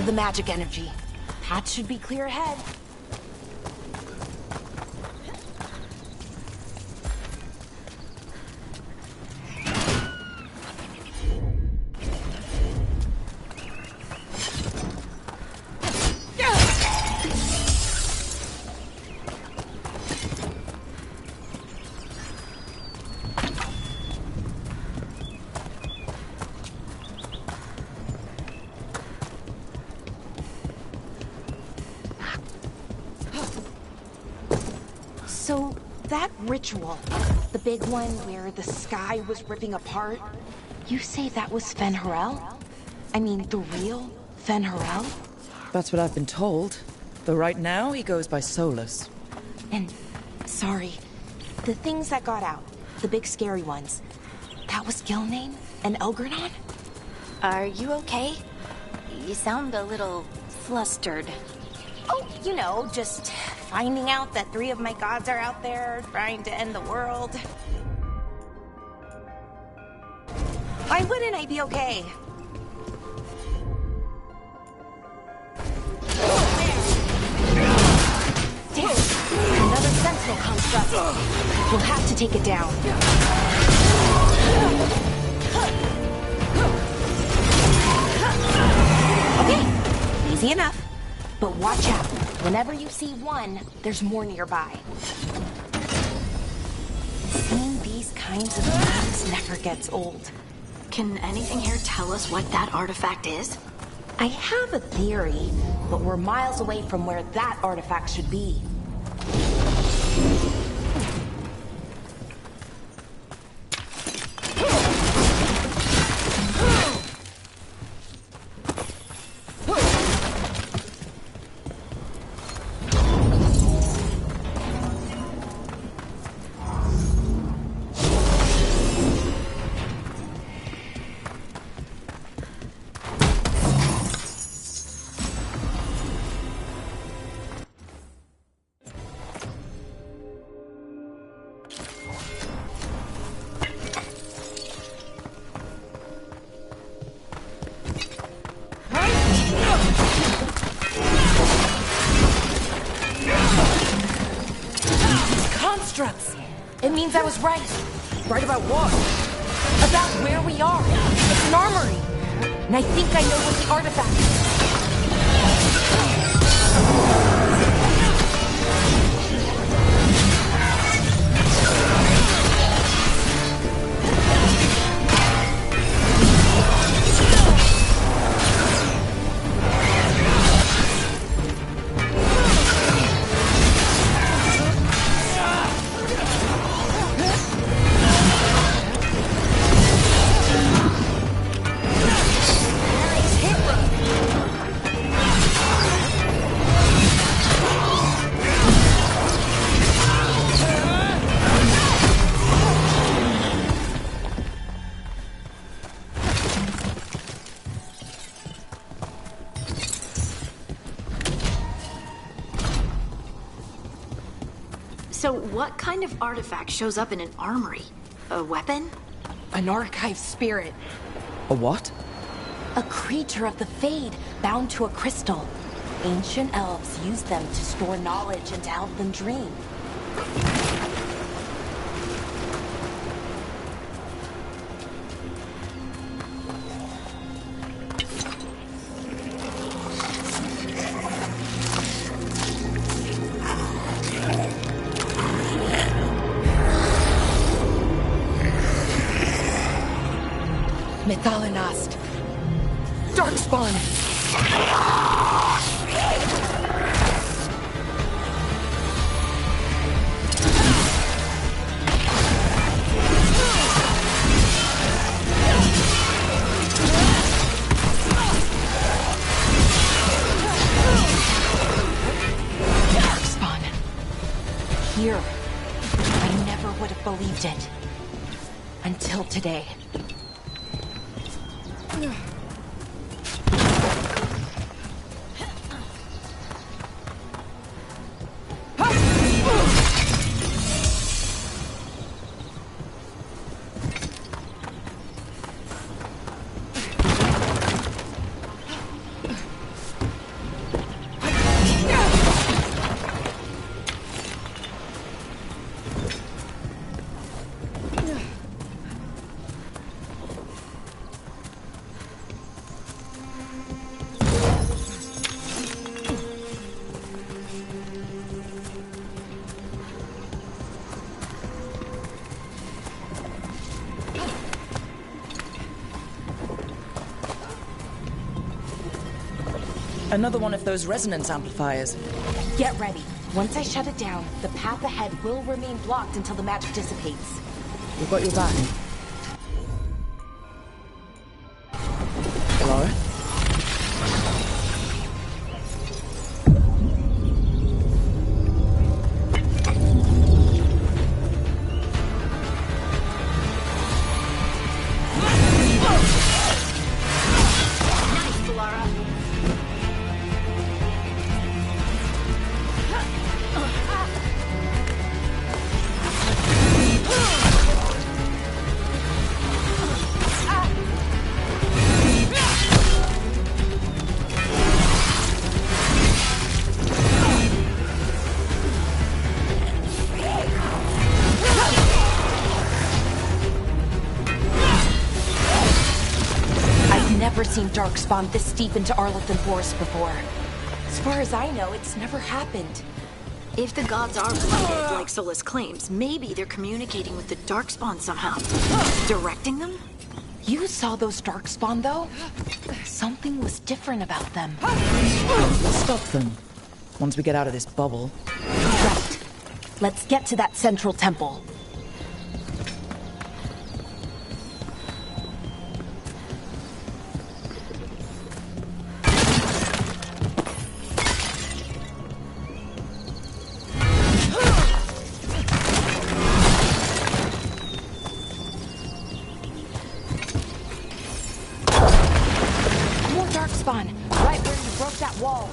The magic energy. Path should be clear ahead. So, that ritual, the big one where the sky was ripping apart, you say that was Fen'Harel? I mean, the real Fen'Harel? That's what I've been told. Though right now, he goes by Solus. And, sorry, the things that got out, the big scary ones, that was Gilnane and Elgranon? Are you okay? You sound a little flustered. Oh, you know, just finding out that 3 of my gods are out there trying to end the world. Why wouldn't I be okay? Damn! Another sentinel construct. We'll have to take it down. Okay, easy enough. But watch out. Whenever you see one, there's more nearby. Seeing these kinds of things never gets old. Can anything here tell us what that artifact is? I have a theory, but we're miles away from where that artifact should be. It means I was right. Right about what? About where we are. It's an armory. And I think I know what the artifact is. So what kind of artifact shows up in an armory? A weapon? An archive spirit. A what? A creature of the Fade, bound to a crystal. Ancient elves used them to store knowledge and to help them dream. Methalinast. Darkspawn. Darkspawn. Here. I never would have believed it. Until today. Another one of those resonance amplifiers. Get ready. Once I shut it down, the path ahead will remain blocked until the magic dissipates. We've got your back. Laura? seen Darkspawn this deep into Arlington Forest before. As far as I know, it's never happened. If the gods are blighted, like Solus claims, maybe they're communicating with the Darkspawn somehow. Directing them? You saw those Darkspawn, though? Something was different about them. We'll stop them once we get out of this bubble. Right. Let's get to that central temple. Right where you broke that wall.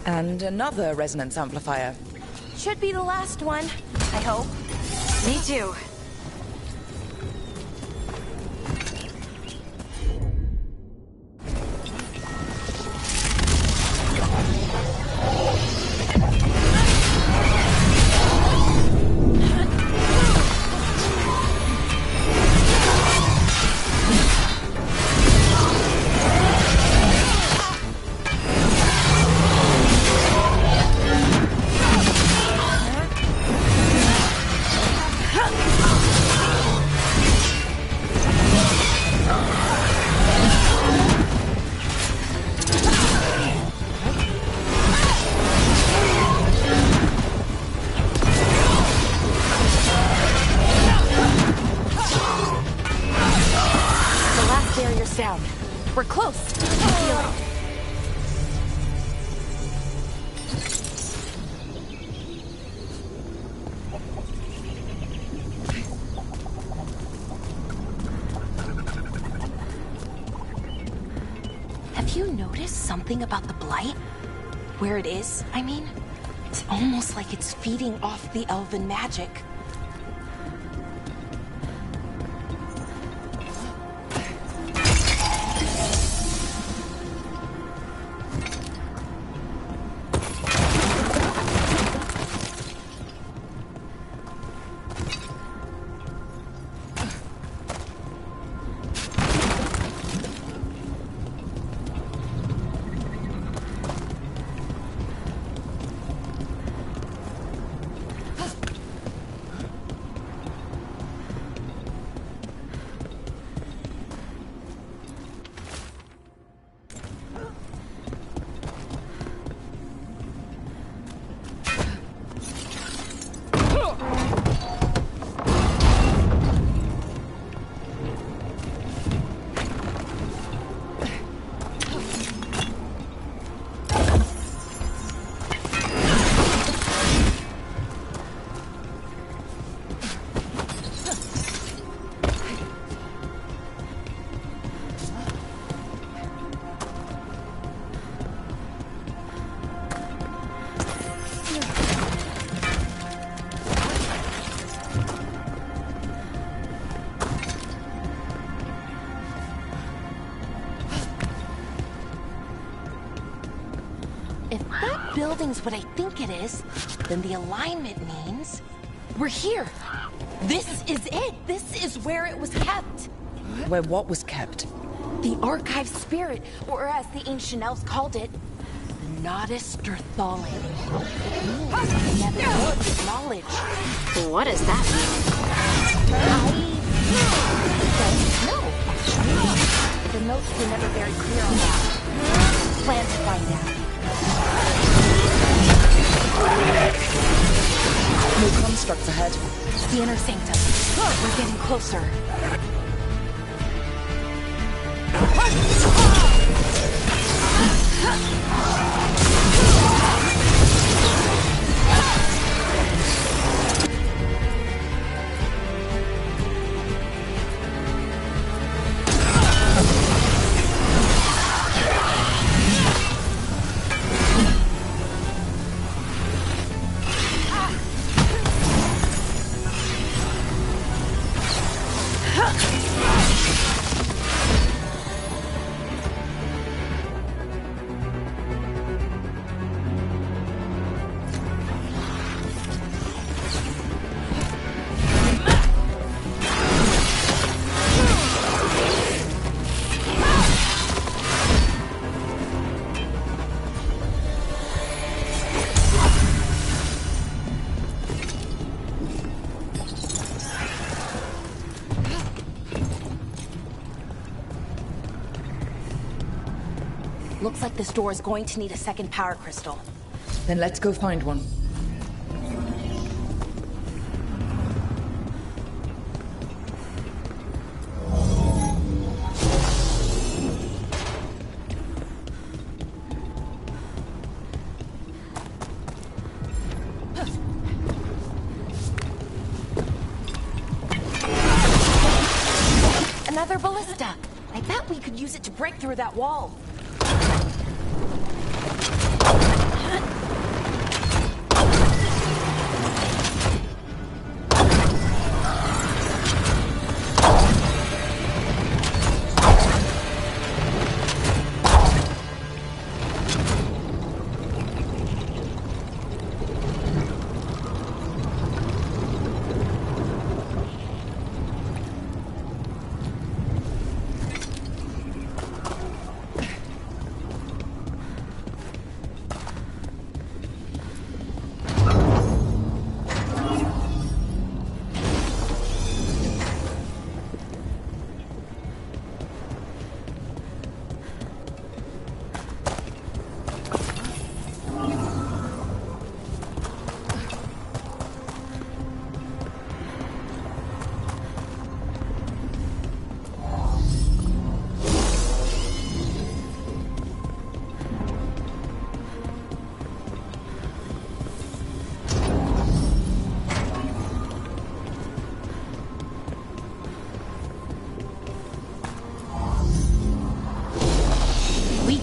And another resonance amplifier. Should be the last one, I hope. Me too. Down. We're close. I feel it. Have you noticed something about the blight? Where it is, I mean? It's almost like it's feeding off the elven magic. If that building's what I think it is, then the alignment means we're here. This is it. This is where it was kept. Where what was kept? The archive spirit, or as the ancient elves called it, the Nodus Derthalin. It means never more with knowledge. What does that mean? I don't know, actually. The notes were never very clear on that. Plan to find out. New constructs ahead. The inner sanctum. We're getting closer. Looks like this door is going to need a second power crystal. Then let's go find one. Another ballista. I bet we could use it to break through that wall.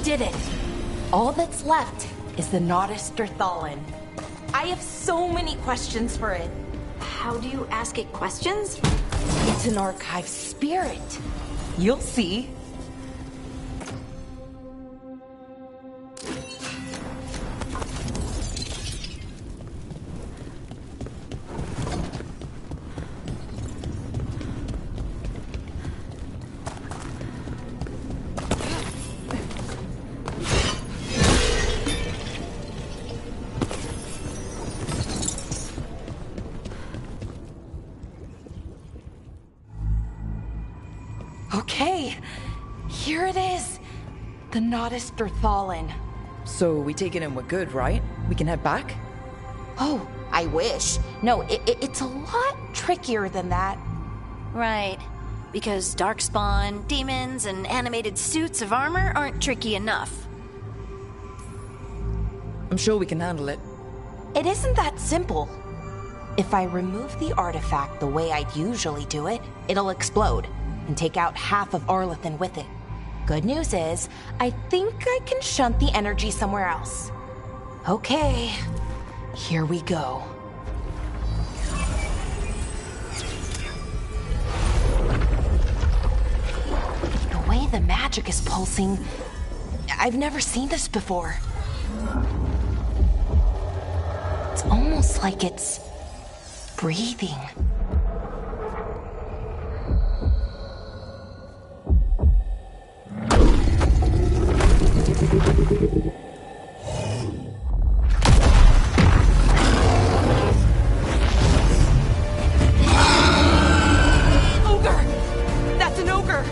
Did it. All that's left is the Nodus Derthalin. I have so many questions for it. How do you ask it questions? It's an archive spirit. You'll see. Okay, here it is. The Nodus Derthalin. So we take it and we're good, right? We can head back? Oh, I wish. No, it's a lot trickier than that. Right. Because darkspawn, demons, and animated suits of armor aren't tricky enough. I'm sure we can handle it. It isn't that simple. If I remove the artifact the way I'd usually do it, it'll explode and take out half of Arlethan with it. Good news is, I think I can shunt the energy somewhere else. Okay, here we go. The way the magic is pulsing, I've never seen this before. almost like it's breathing. Ogre! That's an ogre!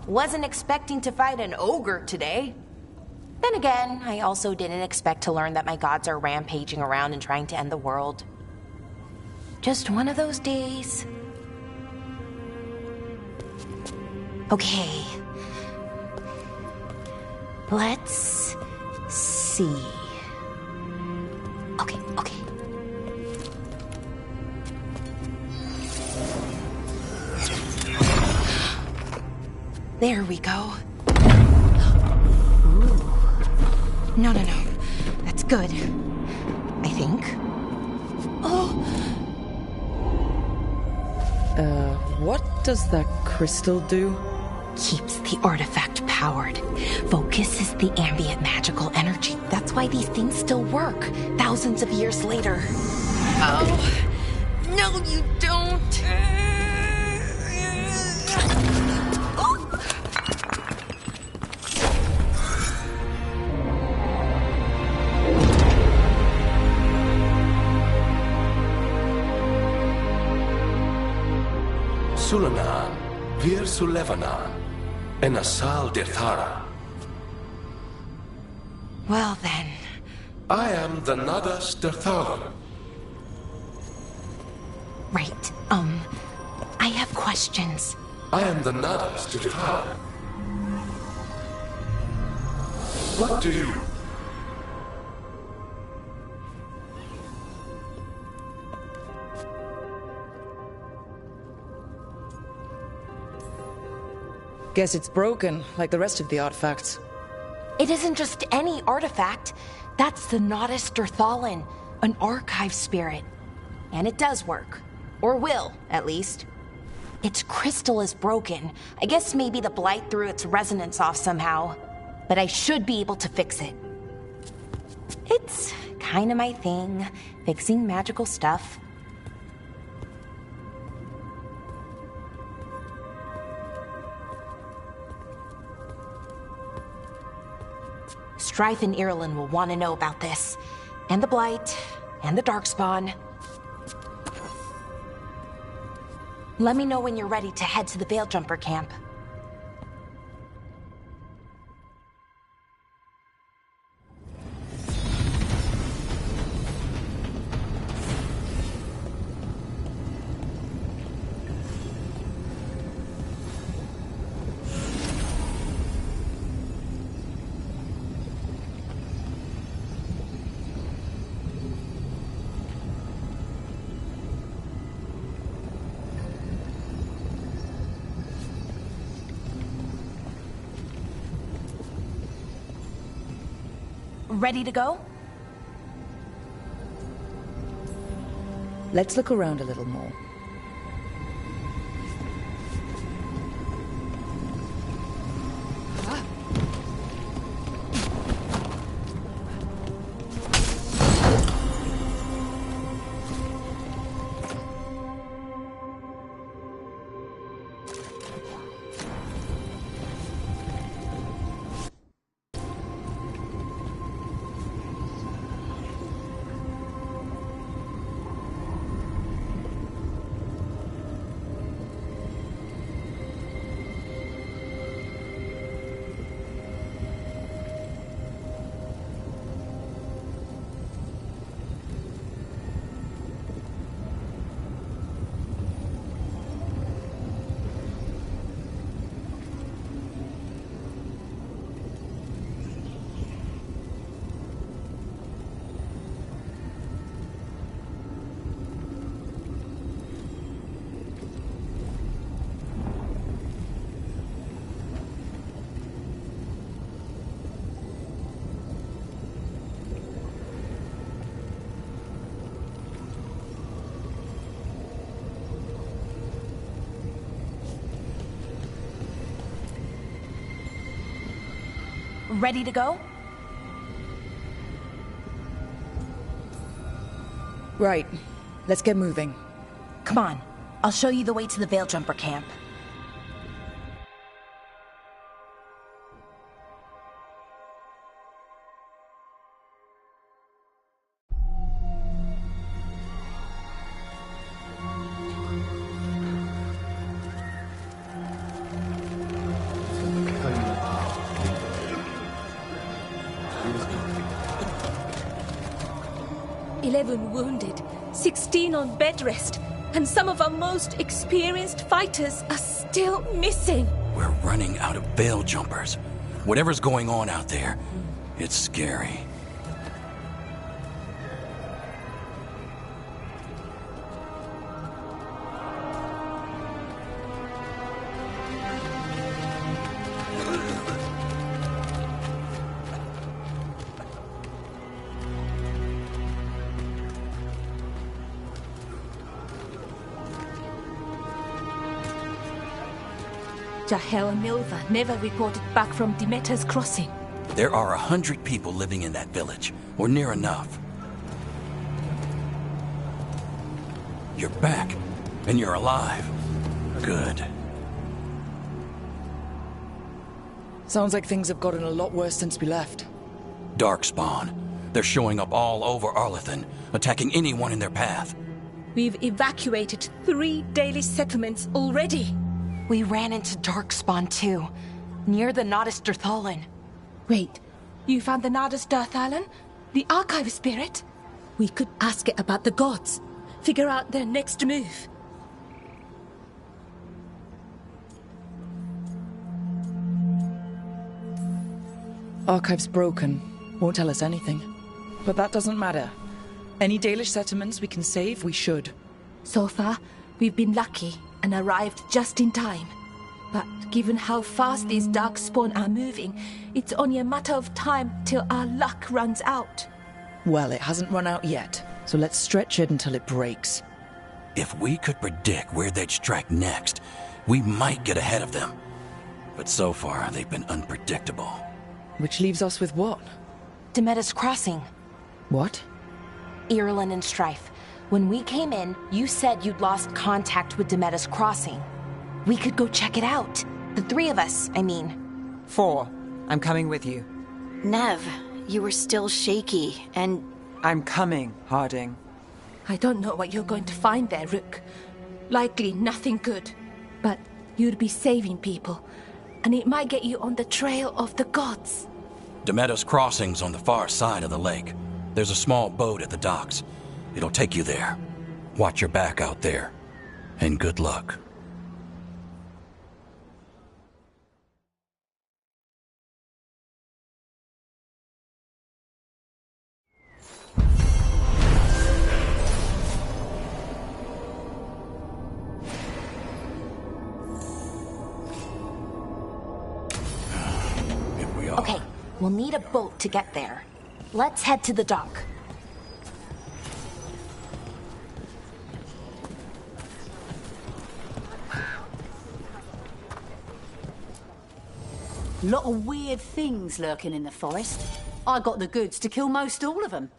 Wasn't expecting to fight an ogre today. Then again, I also didn't expect to learn that my gods are rampaging around and trying to end the world. Just one of those days. Okay. Let's see. Okay. There we go. Ooh. No. That's good. I think. Oh! What does that crystal do? Keeps the artifact powered. Focuses the ambient magical energy. That's why these things still work, thousands of years later. Oh! No, you don't! Sulanan, Vir Sulevanan, and Asal Dirthara. Well then. I am the Nadas Dirtharan. Right, I have questions. I am the Nadas Dirtharan. What do you... Guess it's broken, like the rest of the artifacts. It isn't just any artifact. That's the Nadas Dirthalan, an archive spirit. And it does work. Or will, at least. Its crystal is broken. I guess maybe the blight threw its resonance off somehow. But I should be able to fix it. It's kind of my thing, fixing magical stuff. Strife and Irulan will want to know about this. And the Blight, and the Darkspawn. Let me know when you're ready to head to the Veil Jumper camp. Ready to go? Let's look around a little more. Ready to go? Right. Let's get moving. Come on. I'll show you the way to the Veil Jumper camp. Wounded, 16 on bed rest, and some of our most experienced fighters are still missing. We're running out of Veil Jumpers. Whatever's going on out there, it's scary. Jahel and Milva never reported back from Demeter's crossing. There are 100 people living in that village, or near enough. You're back, and you're alive. Good. Sounds like things have gotten a lot worse since we left. Darkspawn. They're showing up all over Arlathan, attacking anyone in their path. We've evacuated 3 daily settlements already. We ran into Darkspawn too, near the Nodus Dirthalan. Wait, you found the Nodus Dirthalan? The Archive Spirit? We could ask it about the gods. Figure out their next move. Archive's broken. Won't tell us anything. But that doesn't matter. Any Dalish settlements we can save, we should. So far, we've been lucky and arrived just in time. But given how fast these Darkspawn are moving, it's only a matter of time till our luck runs out. Well, it hasn't run out yet, so let's stretch it until it breaks. If we could predict where they'd strike next, we might get ahead of them. But so far, they've been unpredictable. Which leaves us with what? Demeda's Crossing. What? Irulan and Strife. When we came in, you said you'd lost contact with Demeda's Crossing. We could go check it out. The three of us, I mean. 4. I'm coming with you. Nev, you were still shaky, and... I'm coming, Harding. I don't know what you're going to find there, Rook. Likely nothing good. But you'd be saving people, and it might get you on the trail of the gods. Demeda's Crossing's on the far side of the lake. There's a small boat at the docks. It'll take you there. Watch your back out there. And good luck. Okay, we'll need a boat to get there. Let's head to the dock. Lot of weird things lurking in the forest. I got the goods to kill most all of them.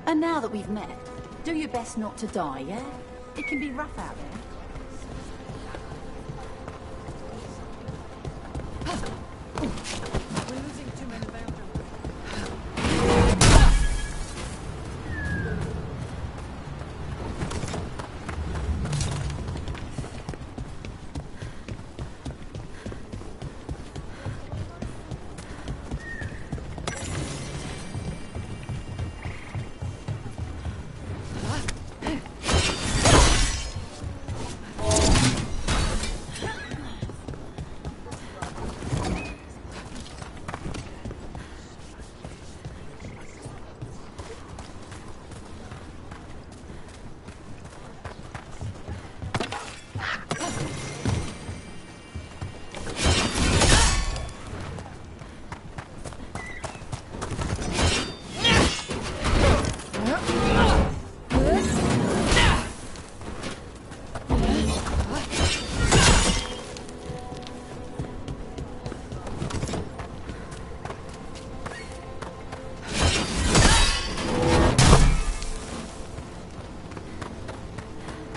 And now that we've met, do your best not to die, yeah? It can be rough out there.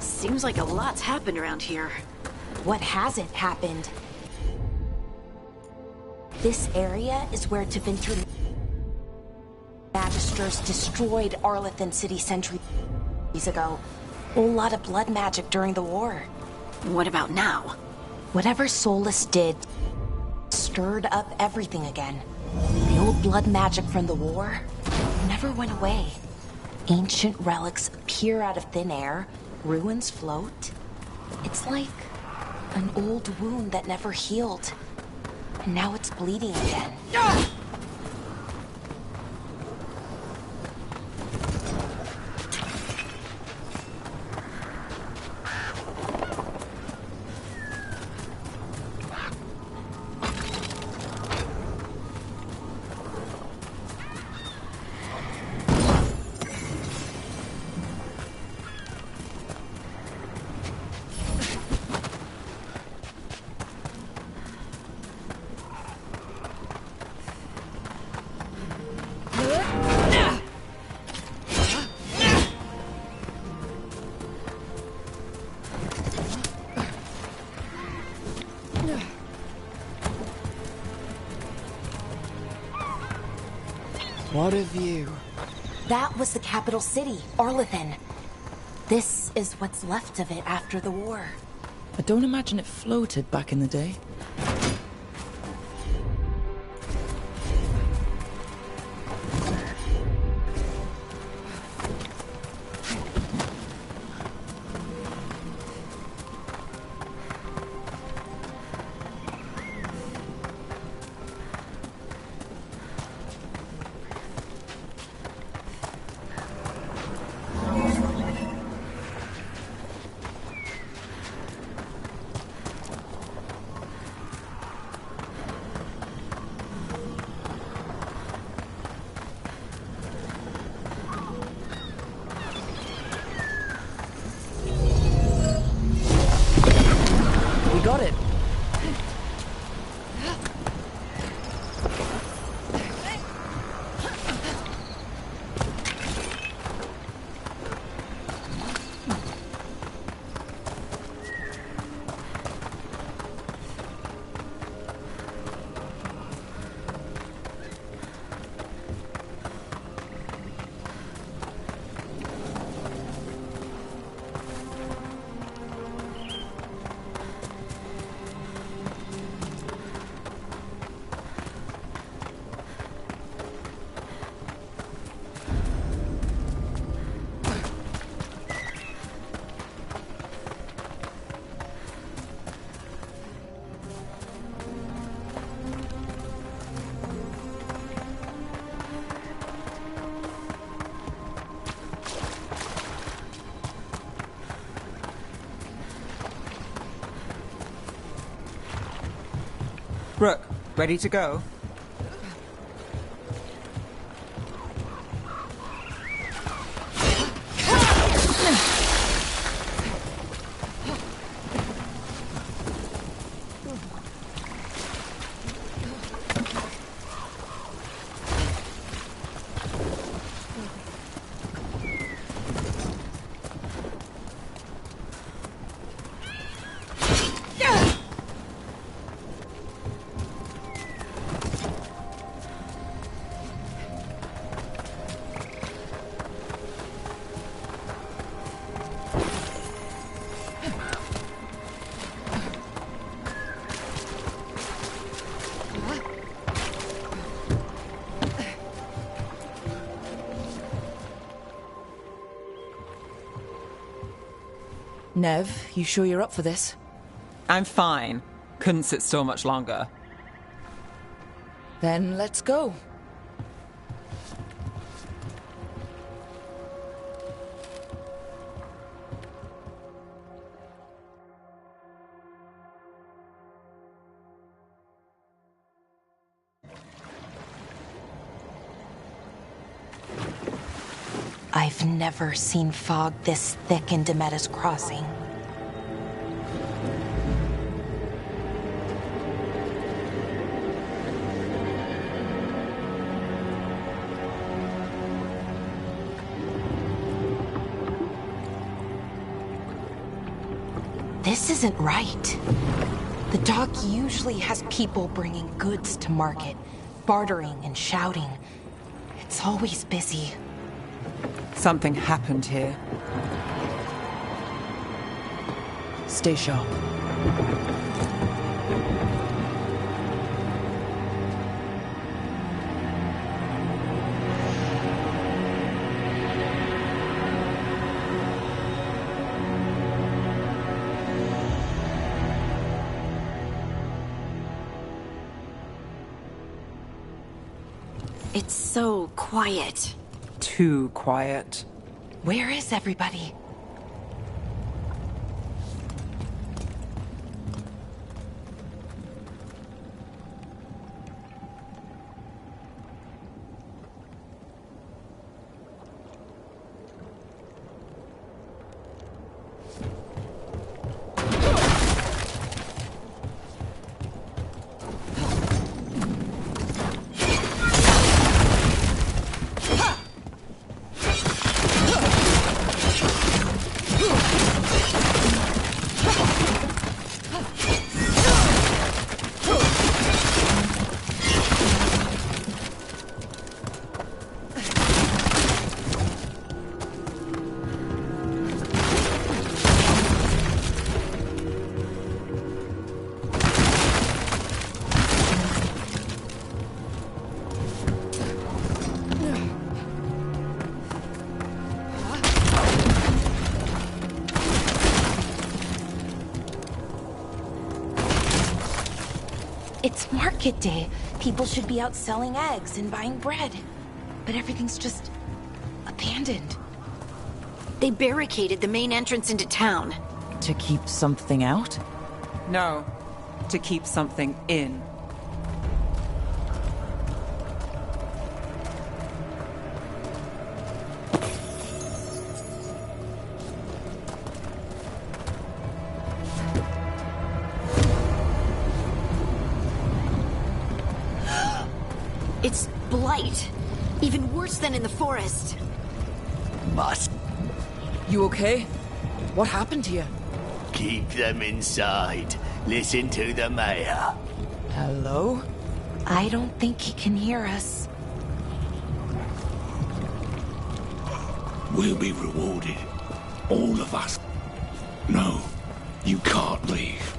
Seems like a lot's happened around here. What hasn't happened? This area is where Tevinter Magisters destroyed Arlathan City centuries ago. A lot of blood magic during the war. What about now? Whatever Solus did stirred up everything again. The old blood magic from the war never went away. Ancient relics appear out of thin air, ruins float. It's like an old wound that never healed. And now it's bleeding again. What a view. That was the capital city, Arlathan. This is what's left of it after the war. I don't imagine it floated back in the day. Rook, ready to go? Nev, you sure you're up for this? I'm fine. Couldn't sit still much longer. Then let's go. I've never seen fog this thick in Demetta's Crossing. This isn't right. The dock usually has people bringing goods to market, bartering and shouting. It's always busy. Something happened here. Stay sharp. It's so quiet. Too quiet. Where is everybody? It's market day. People should be out selling eggs and buying bread. But everything's just abandoned. They barricaded the main entrance into town. To keep something out? No, to keep something in. It's blight. Even worse than in the forest. Must. You okay? What happened here? Keep them inside. Listen to the mayor. Hello? I don't think he can hear us. We'll be rewarded. All of us. No, you can't leave.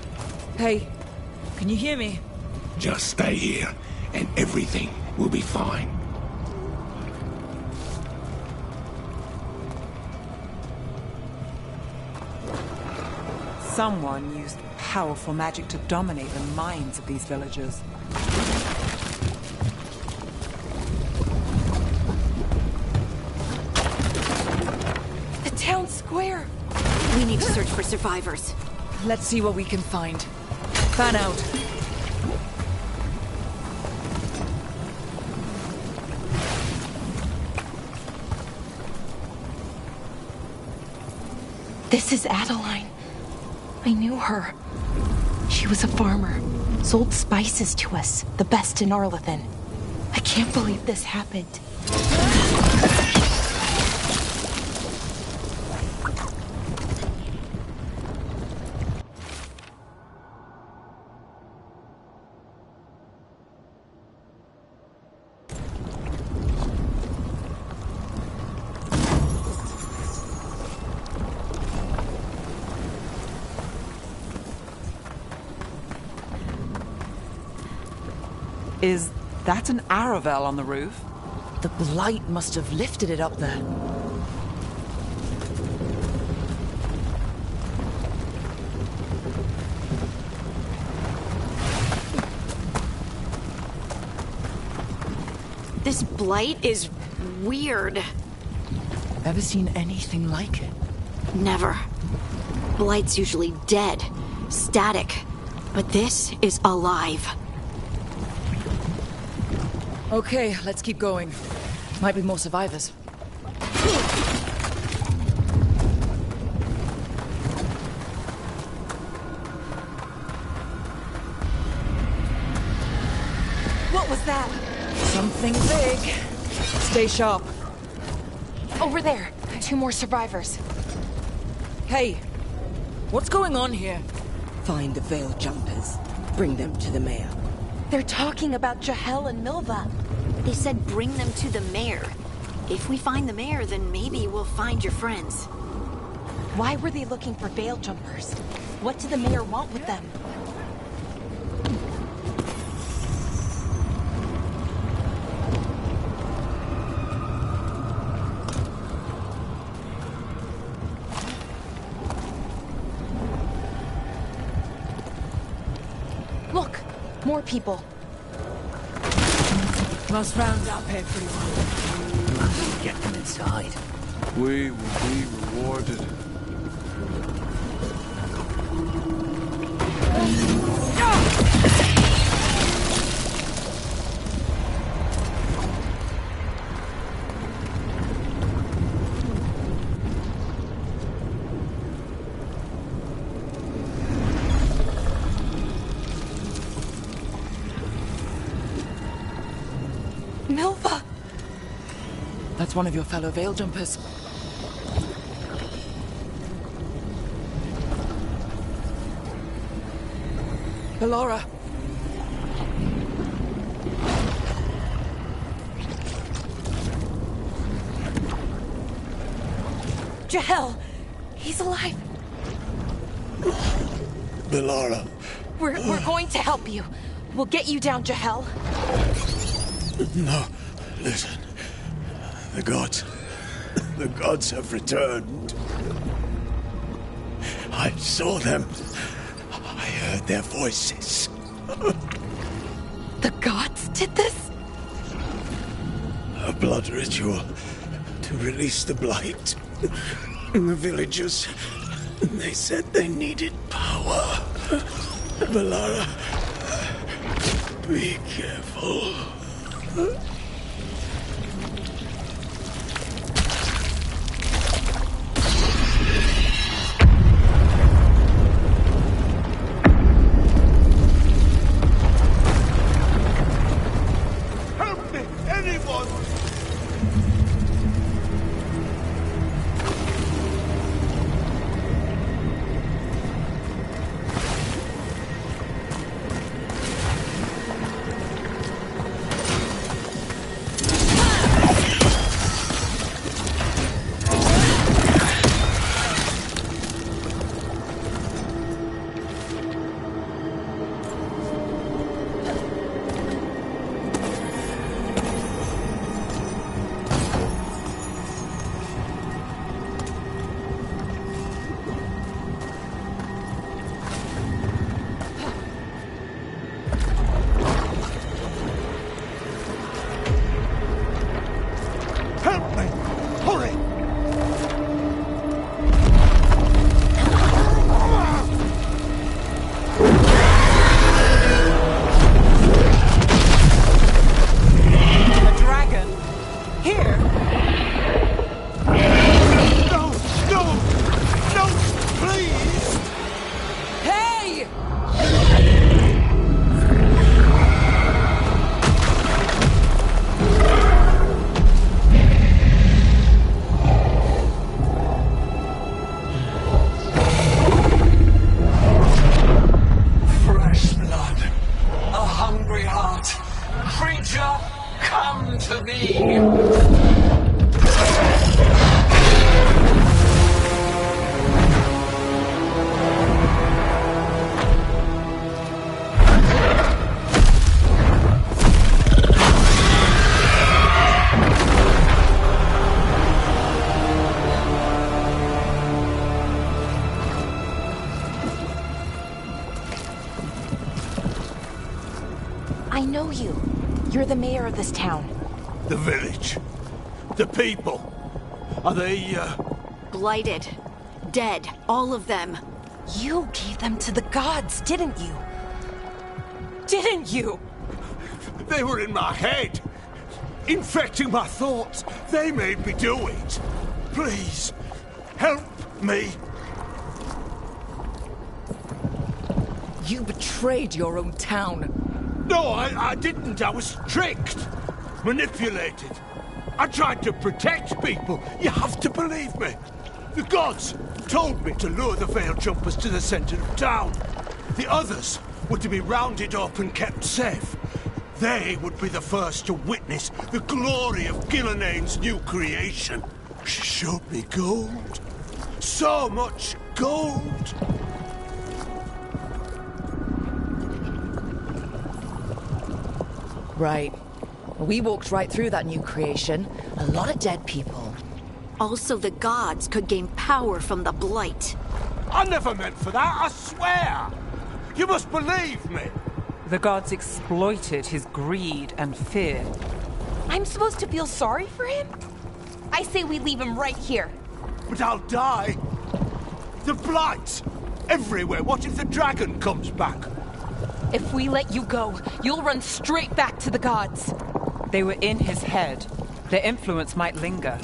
Hey, can you hear me? Just stay here, and everything will be fine. Someone used powerful magic to dominate the minds of these villagers. The town square! We need to search for survivors. Let's see what we can find. Fan out. This is Adeline. I knew her. She was a farmer, sold spices to us, the best in Arlathan. I can't believe this happened. Is that an Aravel on the roof? The blight must have lifted it up there. This blight is weird. Ever seen anything like it? Never. Blight's usually dead, static, but this is alive. Okay, let's keep going. Might be more survivors. What was that? Something big. Stay sharp. Over there. 2 more survivors. Hey, what's going on here? Find the Veil Jumpers. Bring them to the mayor. They're talking about Jahel and Milva. They said bring them to the mayor. If we find the mayor, then maybe we'll find your friends. Why were they looking for Veil Jumpers? What did the mayor want with them? Look! More people. Must round up everyone. Get them inside. We will be rewarded. Milva! That's one of your fellow Veil Jumpers. Ballora. Jahel! He's alive! Ballora. We're going to help you. We'll get you down, Jahel. No, listen. The gods have returned. I saw them. I heard their voices. The gods did this? A blood ritual to release the blight. The villagers, they said they needed power. Ballora, be careful. Help me, anyone! to thee! I know you. You're the mayor of this town. The village. The people. Are they, Blighted. Dead. All of them. You gave them to the gods, didn't you? Didn't you? They were in my head. Infecting my thoughts. They made me do it. Please, help me. You betrayed your own town. No, I didn't. I was tricked. Manipulated. I tried to protect people. You have to believe me. The gods told me to lure the Veil Jumpers to the center of town. The others were to be rounded up and kept safe. They would be the first to witness the glory of Gilnenane's new creation. She showed me gold. So much gold. Right. We walked right through that new creation. A lot of dead people. Also, the gods could gain power from the Blight. I never meant for that, I swear! You must believe me! The gods exploited his greed and fear. I'm supposed to feel sorry for him? I say we leave him right here. But I'll die. The Blight! Everywhere. What if the dragon comes back? If we let you go, you'll run straight back to the gods. They were in his head. Their influence might linger.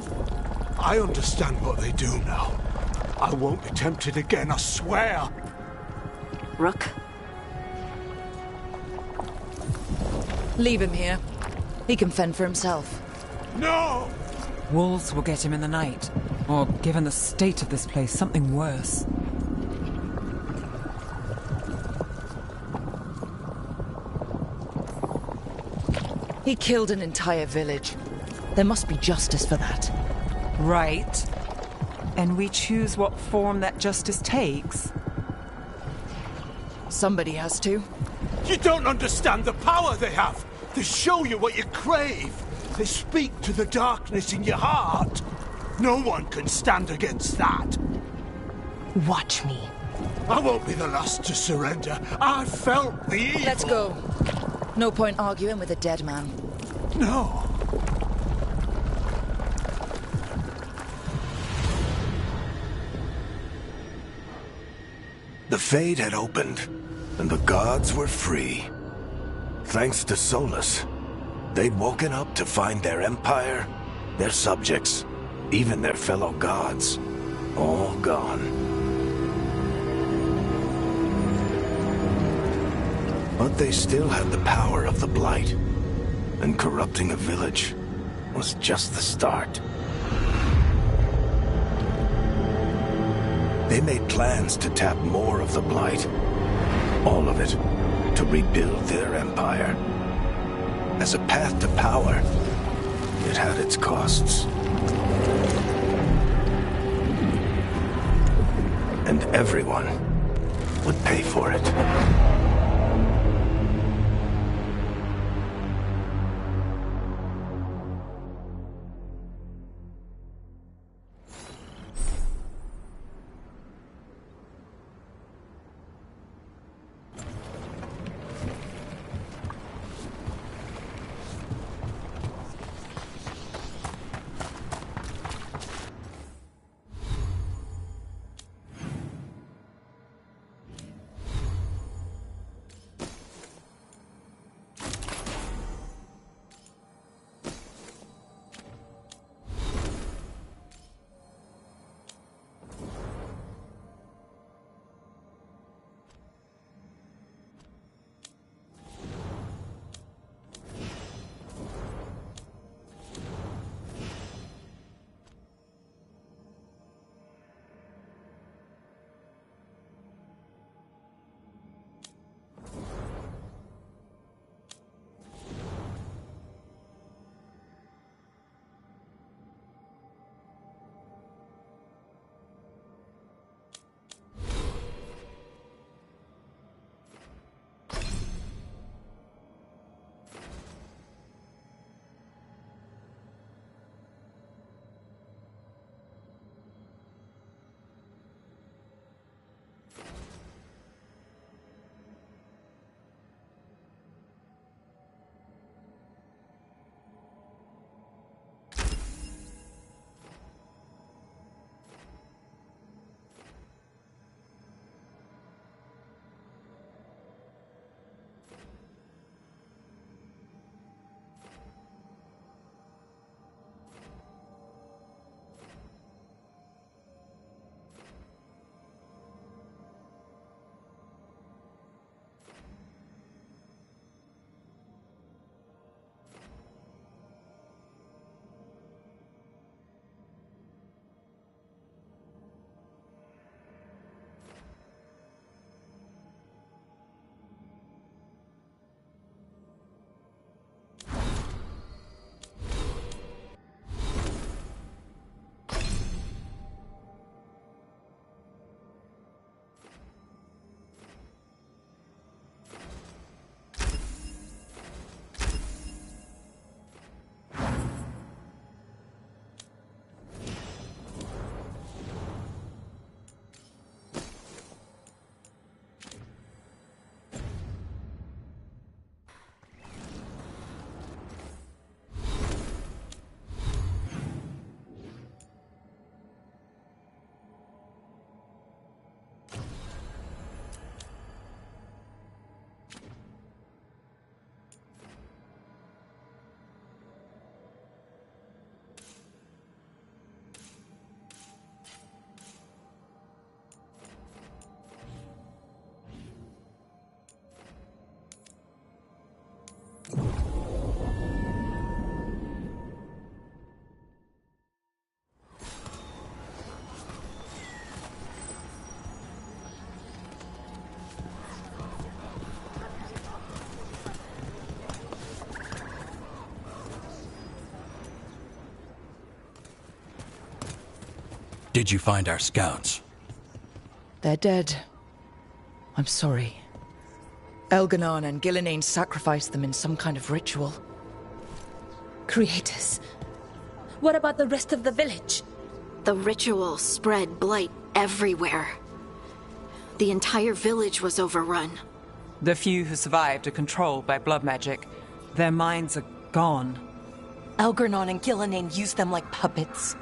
I understand what they do now. I won't be tempted again, I swear. Rook? Leave him here. He can fend for himself. No! Wolves will get him in the night. Or, given the state of this place, something worse. He killed an entire village. There must be justice for that. Right. And we choose what form that justice takes. Somebody has to. You don't understand the power they have. They show you what you crave. They speak to the darkness in your heart. No one can stand against that. Watch me. I won't be the last to surrender. I felt the evil. Let's go. No point arguing with a dead man. No. The Fade had opened, and the gods were free. Thanks to Solus, they'd woken up to find their empire, their subjects, even their fellow gods, all gone. But they still had the power of the Blight, and corrupting a village was just the start. They made plans to tap more of the Blight, all of it, to rebuild their empire. As a path to power, it had its costs. And everyone would pay for it. Did you find our scouts? They're dead. I'm sorry. Elganon and Gillenane sacrificed them in some kind of ritual. Creators. What about the rest of the village? The ritual spread blight everywhere. The entire village was overrun. The few who survived are controlled by blood magic. Their minds are gone. Elganon and Gillenane used them like puppets.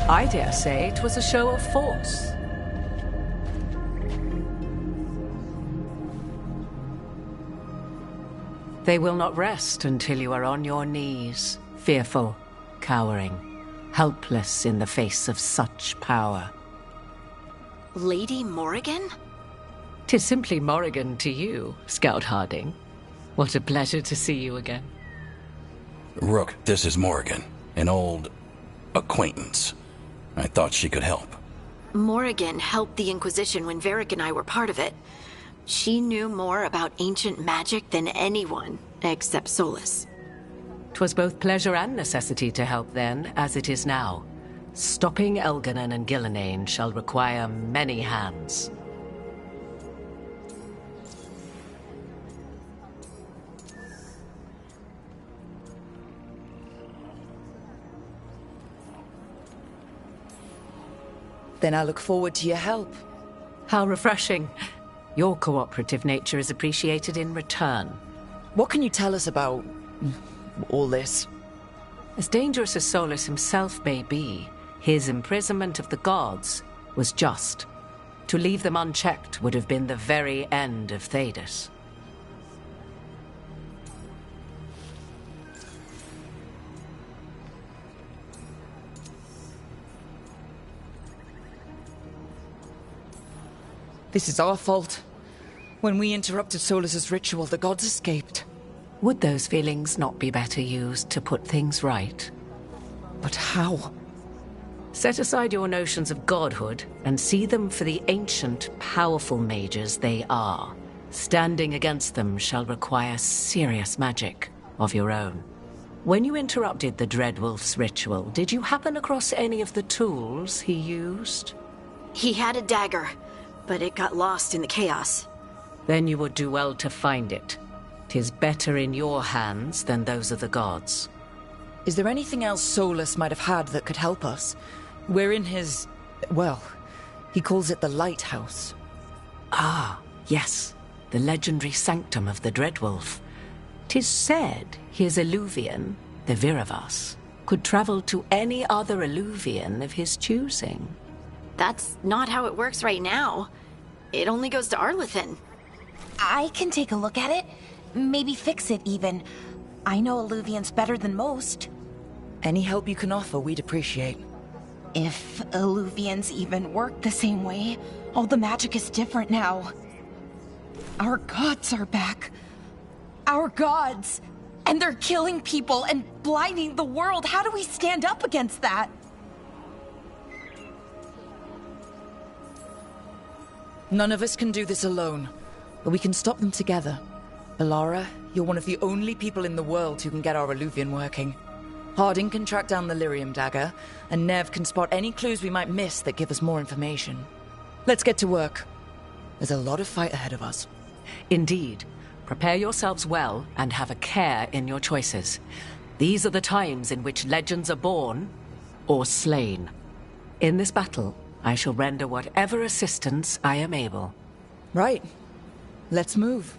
I dare say it was a show of force. They will not rest until you are on your knees, fearful, cowering, helpless in the face of such power. Lady Morrigan? 'Tis simply Morrigan to you, Scout Harding. What a pleasure to see you again. Rook, this is Morrigan, an old acquaintance. I thought she could help. Morrigan helped the Inquisition when Varric and I were part of it. She knew more about ancient magic than anyone, except Solus. 'Twas both pleasure and necessity to help then, as it is now. Stopping Elganon and Gillenane shall require many hands. Then I look forward to your help. How refreshing. Your cooperative nature is appreciated in return. What can you tell us about all this? As dangerous as Solus himself may be, his imprisonment of the gods was just. To leave them unchecked would have been the very end of Thedas. This is our fault. When we interrupted Solus's ritual, the gods escaped. Would those feelings not be better used to put things right? But how? Set aside your notions of godhood and see them for the ancient, powerful mages they are. Standing against them shall require serious magic of your own. When you interrupted the Dreadwolf's ritual, did you happen across any of the tools he used? He had a dagger, but it got lost in the chaos. Then you would do well to find it. 'Tis better in your hands than those of the gods. Is there anything else Solus might have had that could help us? We're in his... well, he calls it the Lighthouse. Ah, yes. The legendary sanctum of the Dreadwolf. 'Tis said his Illuvian, the Viravas, could travel to any other Illuvian of his choosing. That's not how it works right now. It only goes to Arlethan. I can take a look at it. Maybe fix it, even. I know Illuvians better than most. Any help you can offer, we'd appreciate. If Illuvians even work the same way, all the magic is different now. Our gods are back. Our gods! And they're killing people and blinding the world. How do we stand up against that? None of us can do this alone, but we can stop them together. Alara, you're one of the only people in the world who can get our Illuvian working. Harding can track down the Lyrium dagger, and Nev can spot any clues we might miss that give us more information. Let's get to work. There's a lot of fight ahead of us. Indeed. Prepare yourselves well and have a care in your choices. These are the times in which legends are born or slain. In this battle, I shall render whatever assistance I am able. Right. Let's move.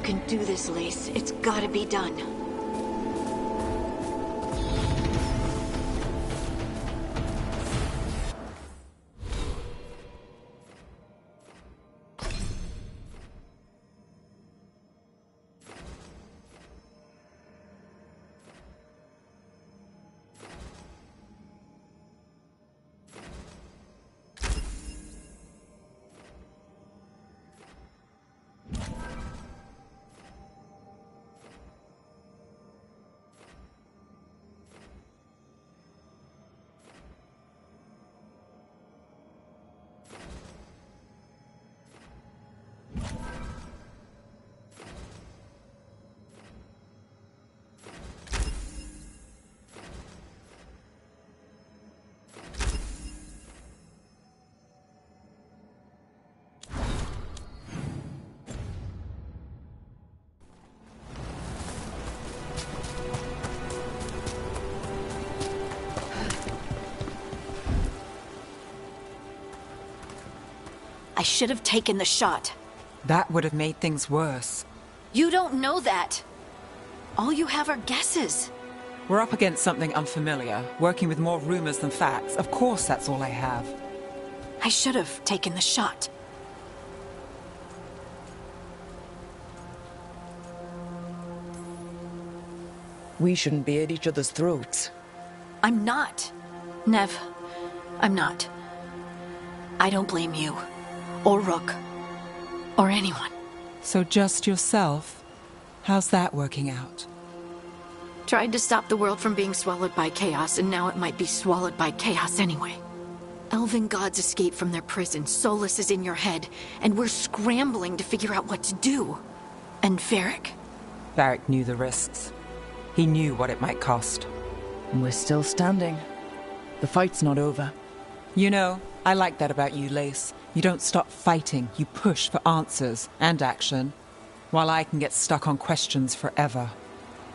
can do this, Lace. It's gotta be done. I should have taken the shot. That would have made things worse. You don't know that. All you have are guesses. We're up against something unfamiliar, working with more rumors than facts. Of course that's all I have. I should have taken the shot. We shouldn't be at each other's throats. I'm not. Nev, I'm not. I don't blame you. Or Rook. Or anyone. So just yourself? How's that working out? Tried to stop the world from being swallowed by chaos, and now it might be swallowed by chaos anyway. Elven gods escape from their prison, Solus is in your head, and we're scrambling to figure out what to do. And Varric? Varric knew the risks. He knew what it might cost. And we're still standing. The fight's not over. You know, I like that about you, Lace. You don't stop fighting, you push for answers and action, while I can get stuck on questions forever.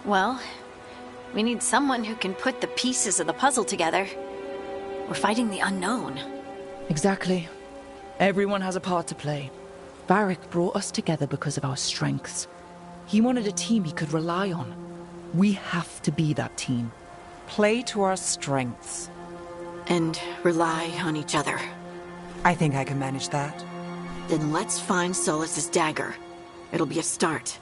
Well, we need someone who can put the pieces of the puzzle together. We're fighting the unknown. Exactly. Everyone has a part to play. Varric brought us together because of our strengths. He wanted a team he could rely on. We have to be that team. Play to our strengths. And rely on each other. I think I can manage that. Then let's find Solus's dagger. It'll be a start.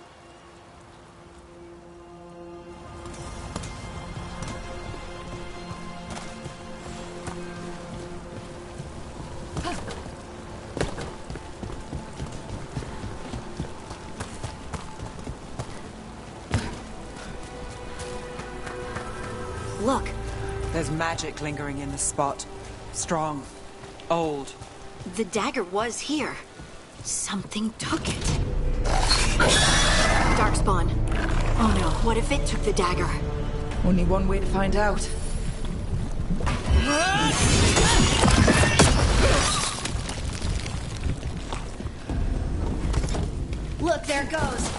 Look. There's magic lingering in the spot. Strong. Old. The dagger was here. Something took it. Darkspawn. Oh no, what if it took the dagger? Only one way to find out. Look, there it goes.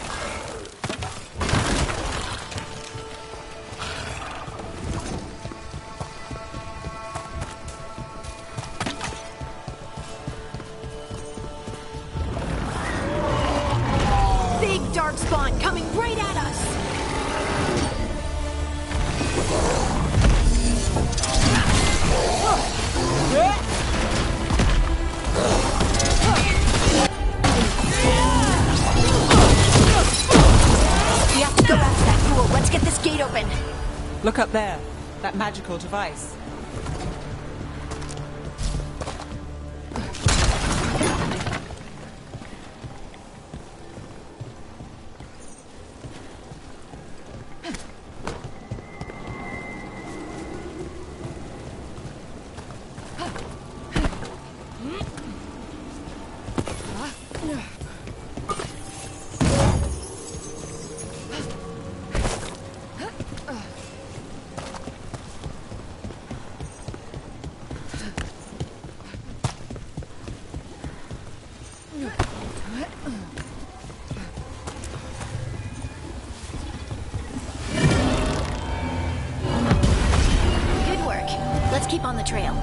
Darkspawn coming right at us! We have to go back to that pool. Let's get this gate open. Look up there. That magical device. Keep on the trail.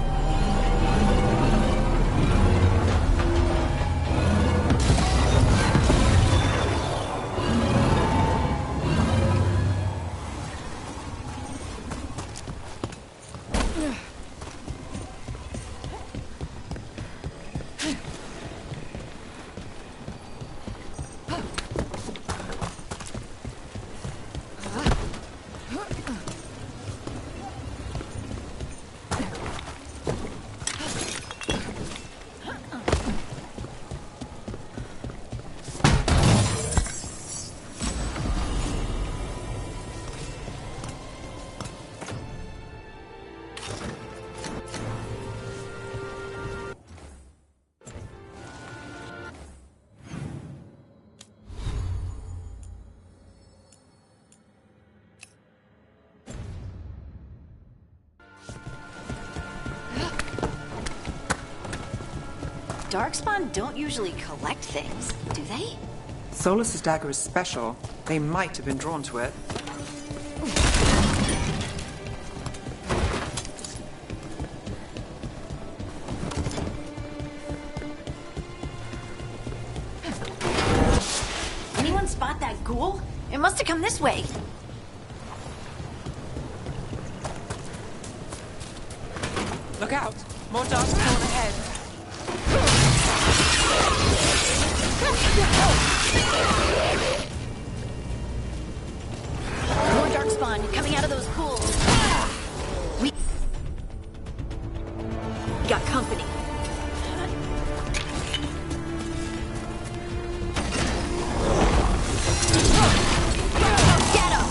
Darkspawn don't usually collect things, do they? Solus's dagger is special. They might have been drawn to it. Anyone spot that ghoul? It must have come this way. Look out! More Darkspawn ahead! More Darkspawn coming out of those pools. We got company. Get him!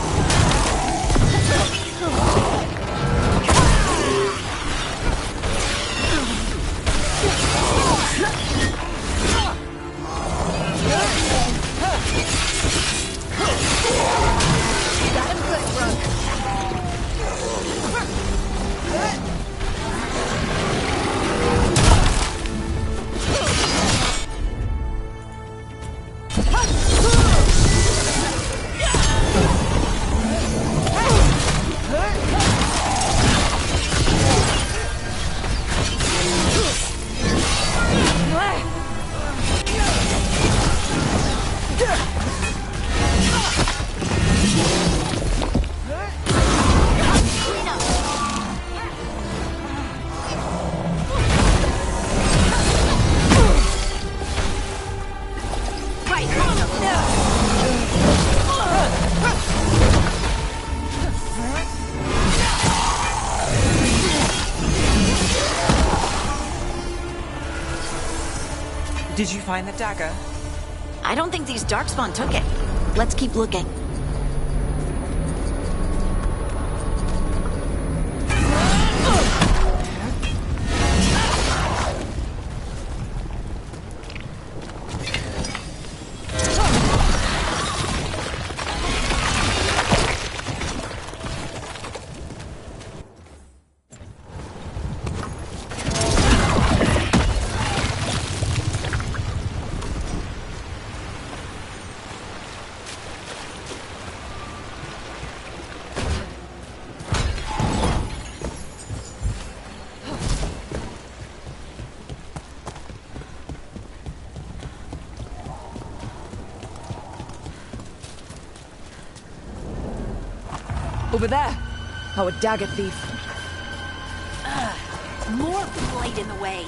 Got him good, Brooke. Did you find the dagger? I don't think these Darkspawn took it. Let's keep looking. Over there. Our dagger thief. More blight in the way.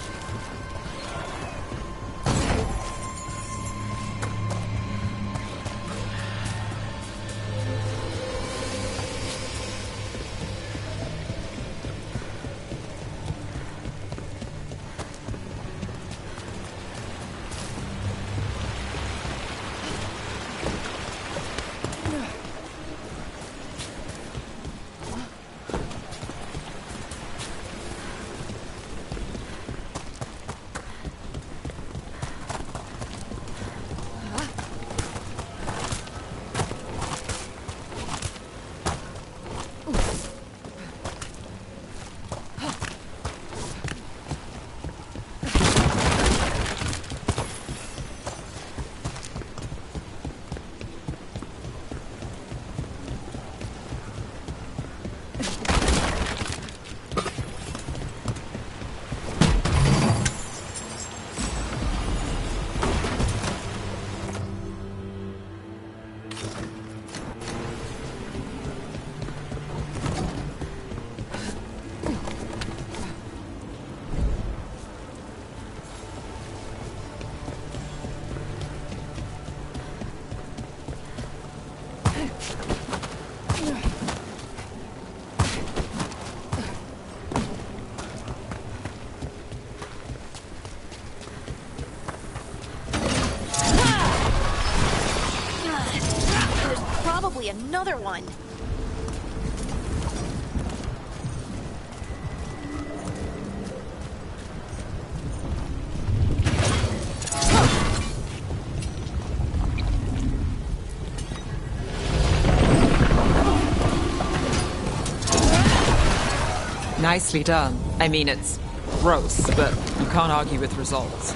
Probably another one. Nicely done. I mean, it's gross, but you can't argue with results.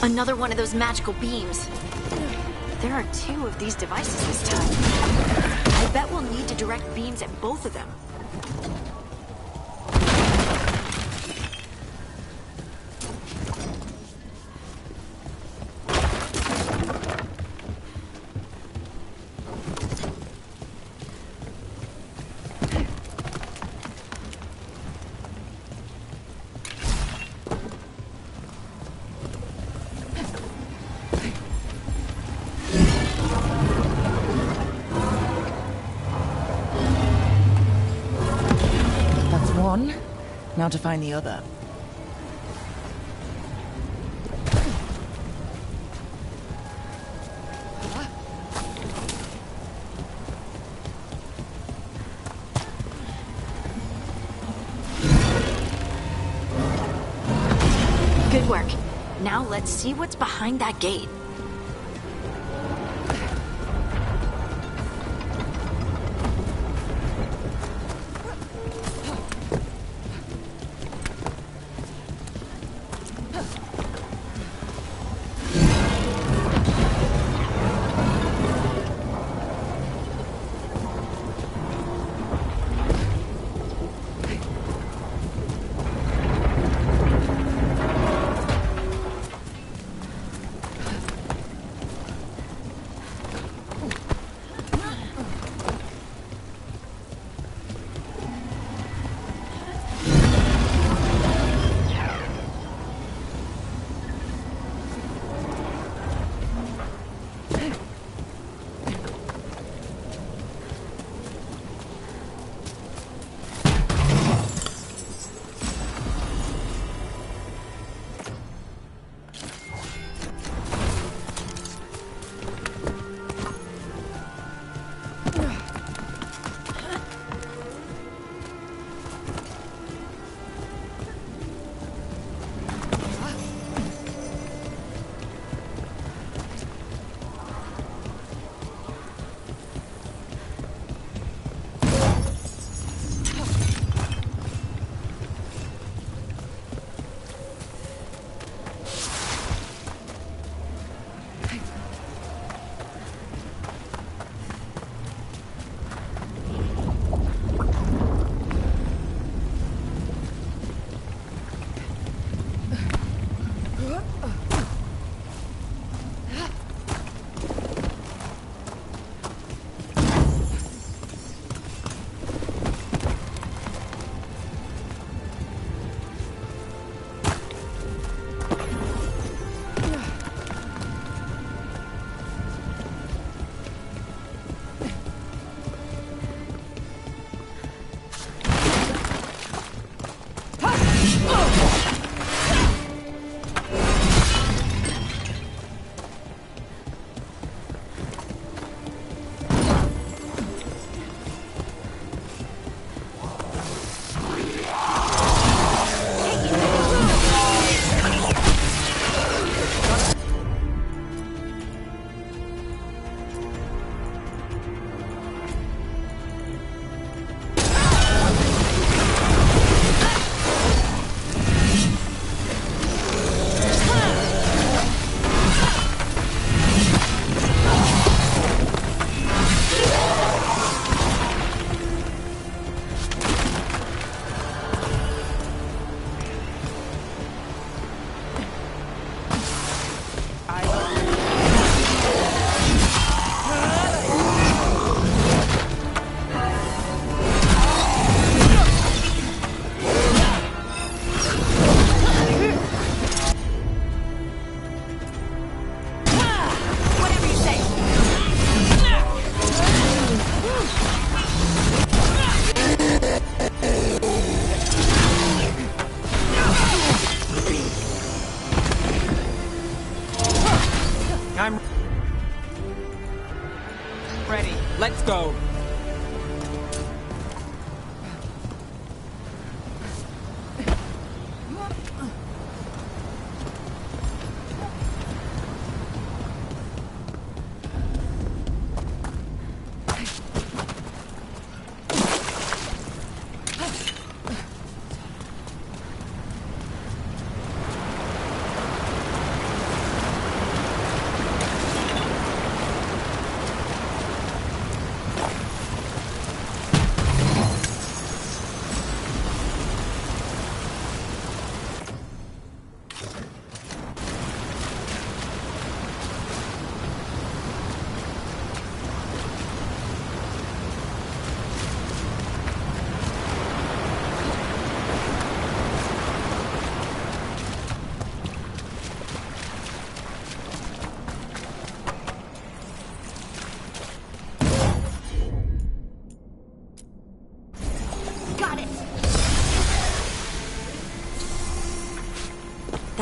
Another one of those magical beams. There are 2 of these devices this time. I bet we'll need to direct beams at both of them. Now to find the other. Good work. Now let's see what's behind that gate.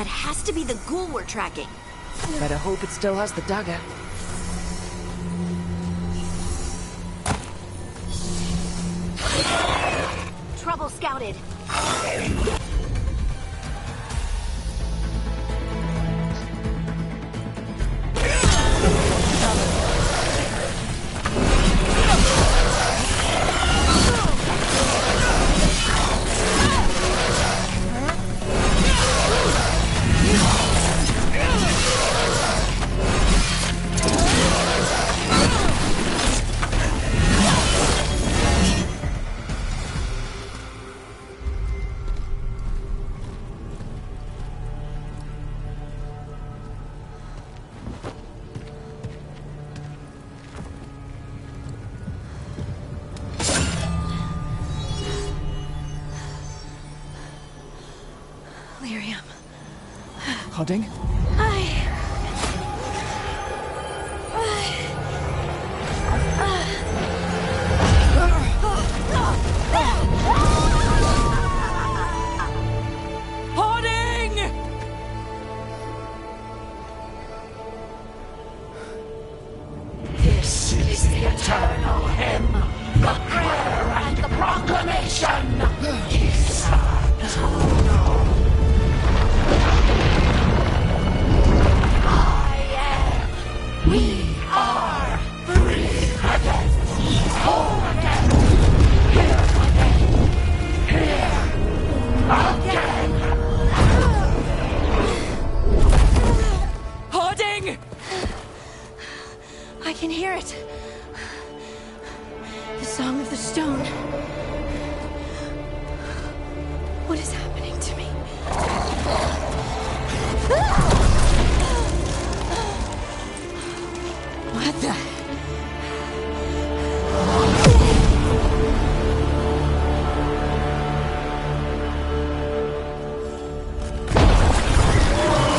That has to be the ghoul we're tracking. Better hope it still has the dagger. Trouble scouted. Lyrium. Harding? Harding! This is the eternal hymn, the prayer and the proclamation. We are free again, whole again, here again. Harding! I can hear it. The Song of the Stone. What is happening to me? What the?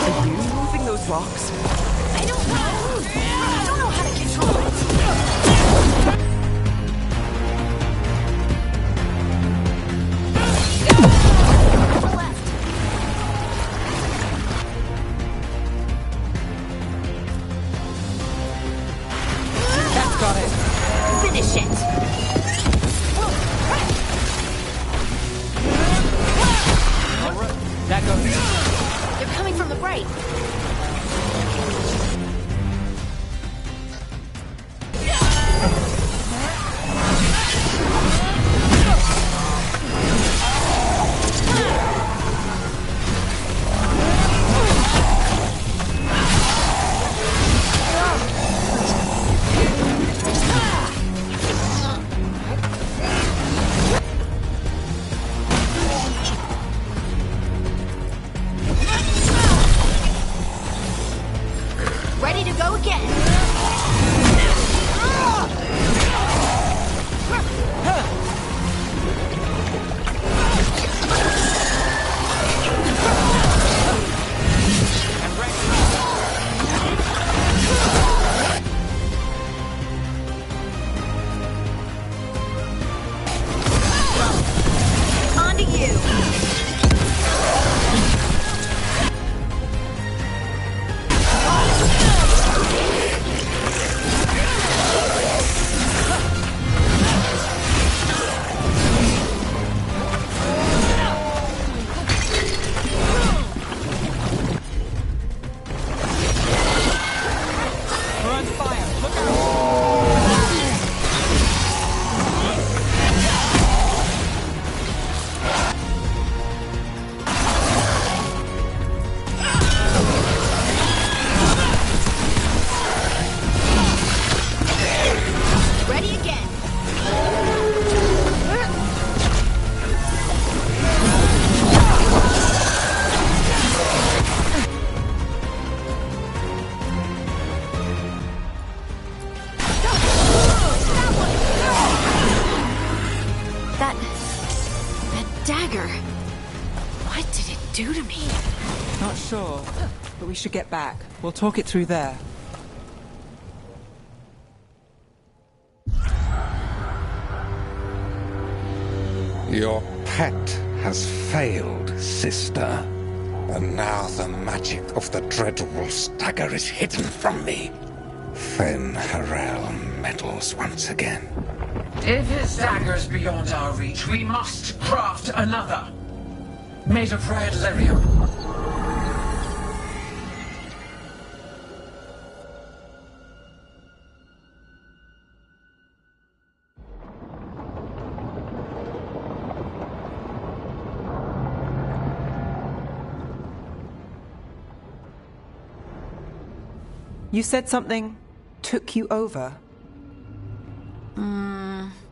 Are you moving those rocks? I don't know how to control it. Got it. Finish it. All right. That goes. They're coming from the right. Ready to go again. On to you. We're on fire. Look out. Ready again. That dagger. What did it do to me? Not sure, but we should get back. We'll talk it through there. Your pet has failed, sister. And now the magic of the Dreadwolf's dagger is hidden from me. Fen Harel meddles once again. If his dagger's beyond our reach, we must craft another. Made of red lyrium. You said something took you over.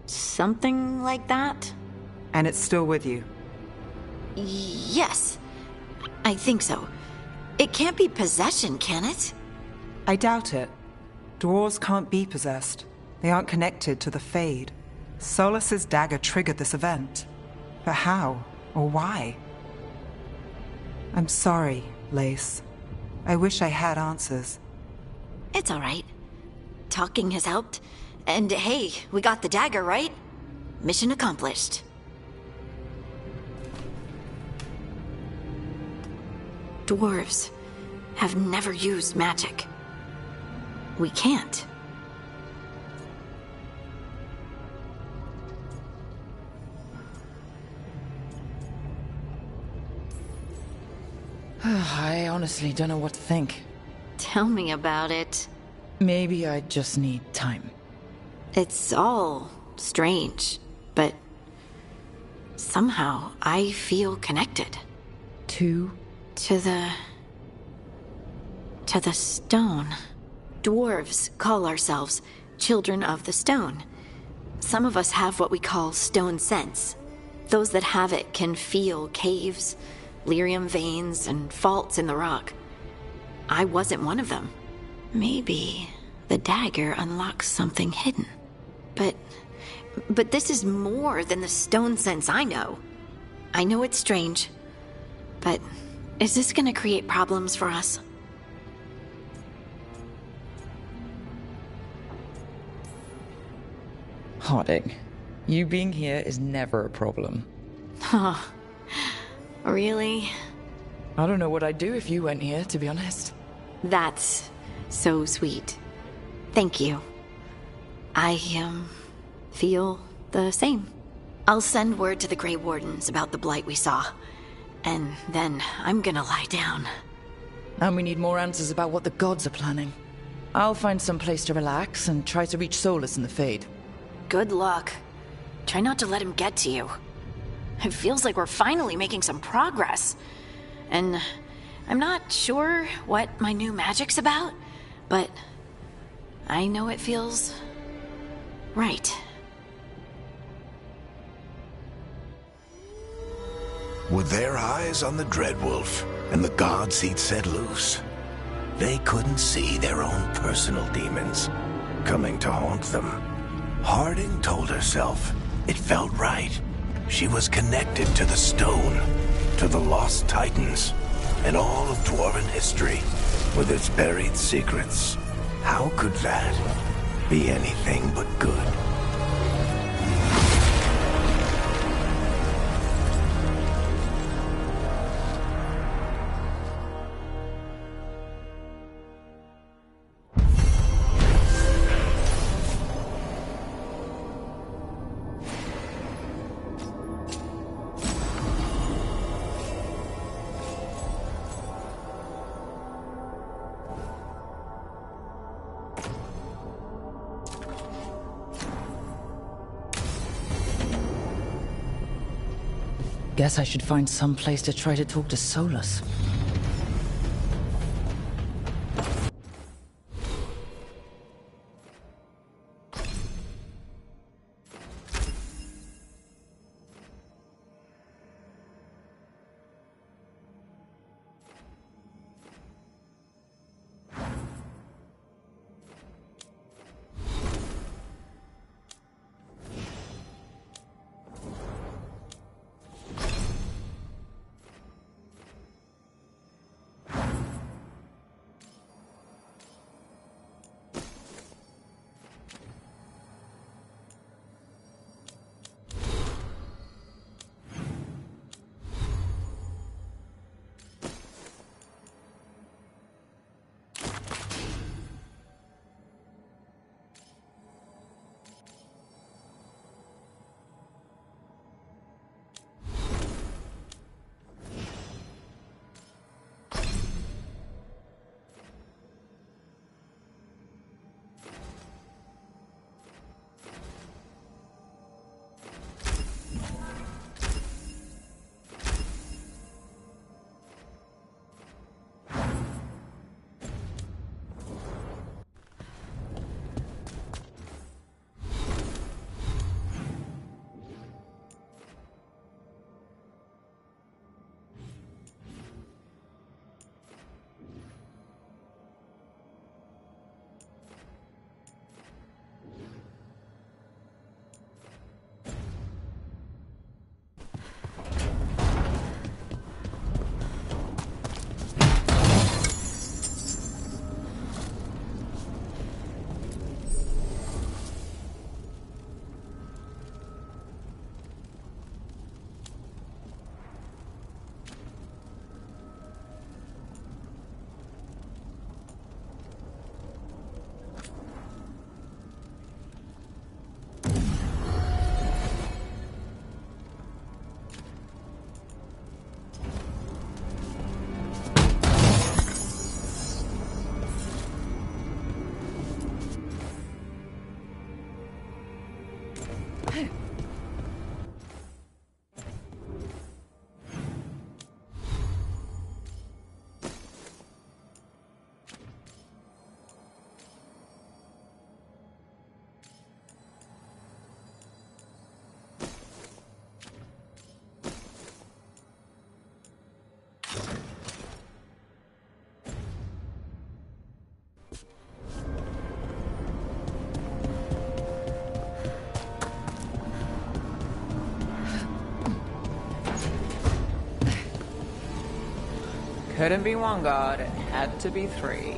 Something like that? And it's still with you? Yes. I think so. It can't be possession, can it? I doubt it. Dwarves can't be possessed. They aren't connected to the Fade. Solus's dagger triggered this event. But how? Or why? I'm sorry, Lace. I wish I had answers. It's all right. Talking has helped. And hey, we got the dagger, right? Mission accomplished. Dwarves have never used magic. We can't. I honestly don't know what to think. Tell me about it. Maybe I just need time. It's all strange, but somehow I feel connected. To the stone. Dwarves call ourselves children of the stone. Some of us have what we call stone sense. Those that have it can feel caves, lyrium veins, and faults in the rock. I wasn't one of them. Maybe the dagger unlocks something hidden. But this is more than the stone sense I know. I know it's strange, but is this gonna create problems for us? Harding, you being here is never a problem. Huh. Really? I don't know what I'd do if you went here, to be honest. That's so sweet. Thank you. I, feel the same. I'll send word to the Grey Wardens about the blight we saw. And then I'm gonna lie down. And we need more answers about what the gods are planning. I'll find some place to relax and try to reach Solus in the Fade. Good luck. Try not to let him get to you. It feels like we're finally making some progress. And I'm not sure what my new magic's about, but I know it feels right. With their eyes on the Dreadwolf and the gods he'd set loose, they couldn't see their own personal demons coming to haunt them. Harding told herself it felt right. She was connected to the stone, to the lost titans, and all of dwarven history with its buried secrets. How could that be anything but good? Guess I should find some place to try to talk to Solus. couldn't be one god, it had to be three.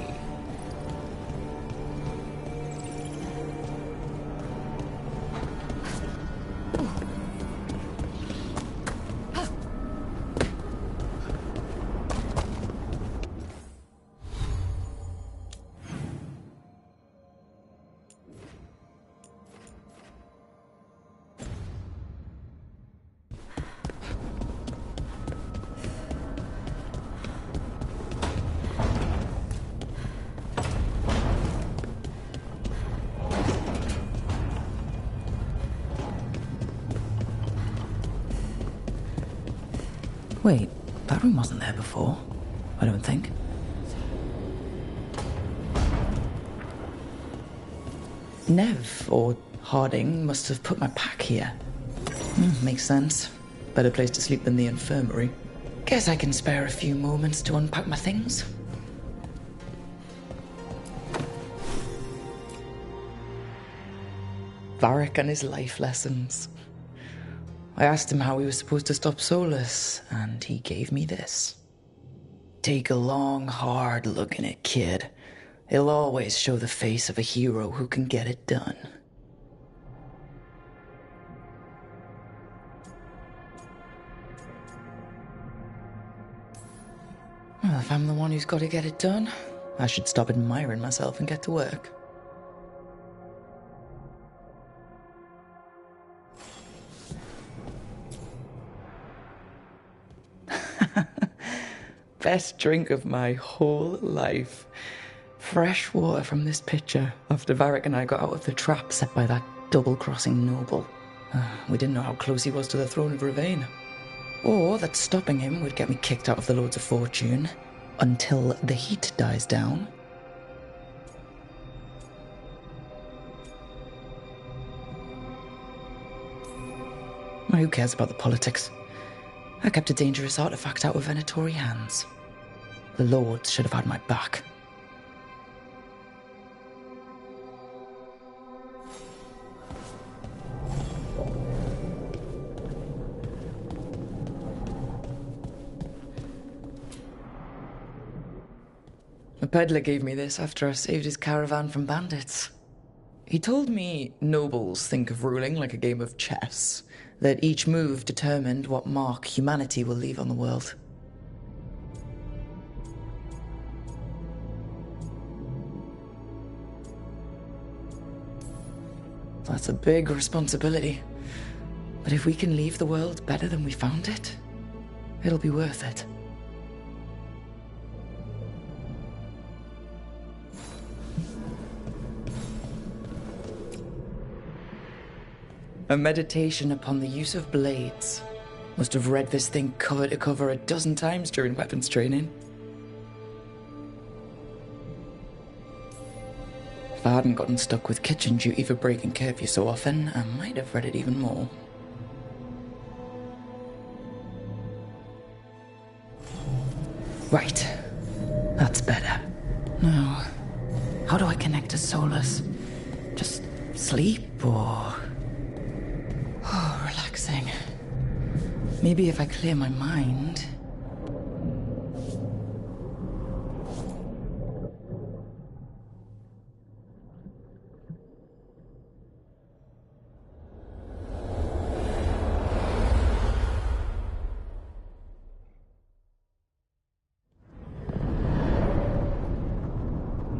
Wait, that room wasn't there before. I don't think. Nev, or Harding, must have put my pack here. Makes sense. Better place to sleep than the infirmary. Guess I can spare a few moments to unpack my things. Varric and his life lessons. I asked him how he was supposed to stop Solus, and he gave me this. Take a long, hard look in it, kid. It'll always show the face of a hero who can get it done. Well, if I'm the one who's got to get it done, I should stop admiring myself and get to work. Best drink of my whole life. Fresh water from this pitcher after Varric and I got out of the trap set by that double-crossing noble. We didn't know how close he was to the throne of Ravain. Or that stopping him would get me kicked out of the Lords of Fortune until the heat dies down. Who cares about the politics? I kept a dangerous artifact out of Venatori hands. The Lords should have had my back. A peddler gave me this after I saved his caravan from bandits. He told me nobles think of ruling like a game of chess, that each move determined what mark humanity will leave on the world. That's a big responsibility. But if we can leave the world better than we found it, it'll be worth it. A meditation upon the use of blades. Must have read this thing cover to cover a dozen times during weapons training. If I hadn't gotten stuck with kitchen duty for breaking curfew so often, I might have read it even more. Right. That's better. Now, how do I connect to Solus? Just sleep or... Oh, relaxing. Maybe if I clear my mind...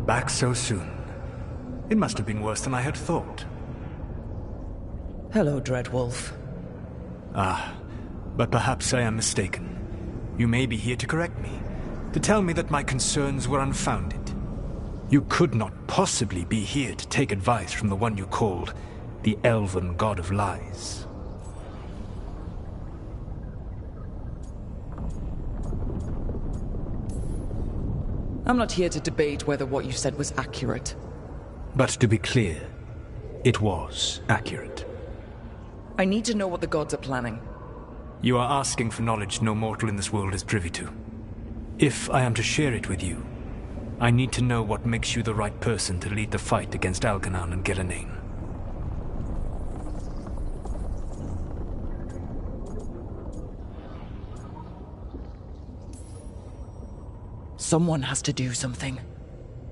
Back so soon. It must have been worse than I had thought. Hello, Dreadwolf. Ah, but perhaps I am mistaken. You may be here to correct me, to tell me that my concerns were unfounded. You could not possibly be here to take advice from the one you called the Elven God of Lies. I'm not here to debate whether what you said was accurate. But to be clear, it was accurate. I need to know what the gods are planning. You are asking for knowledge no mortal in this world is privy to. If I am to share it with you, I need to know what makes you the right person to lead the fight against Algernon and Gillenane. Someone has to do something.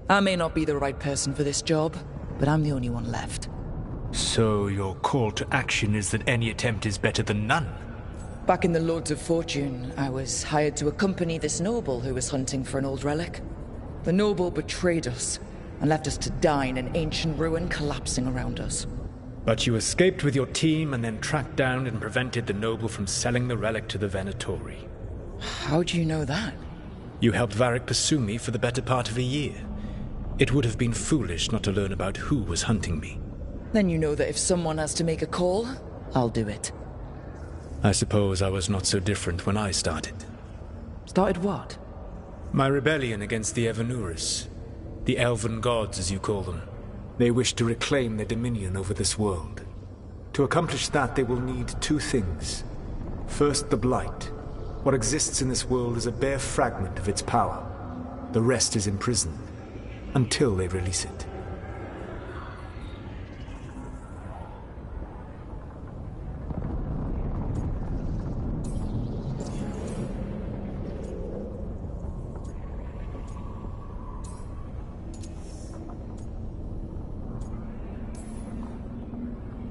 I may not be the right person for this job, but I'm the only one left. So your call to action is that any attempt is better than none? Back in the Lords of Fortune, I was hired to accompany this noble who was hunting for an old relic. The noble betrayed us and left us to die in an ancient ruin collapsing around us. But you escaped with your team and then tracked down and prevented the noble from selling the relic to the Venatori. How do you know that? You helped Varric pursue me for the better part of a year. It would have been foolish not to learn about who was hunting me. Then you know that if someone has to make a call, I'll do it. I suppose I was not so different when I started. Started what? My rebellion against the Evanuris. The elven gods, as you call them. They wish to reclaim their dominion over this world. To accomplish that, they will need two things. First, the Blight. What exists in this world is a bare fragment of its power. The rest is imprisoned, until they release it.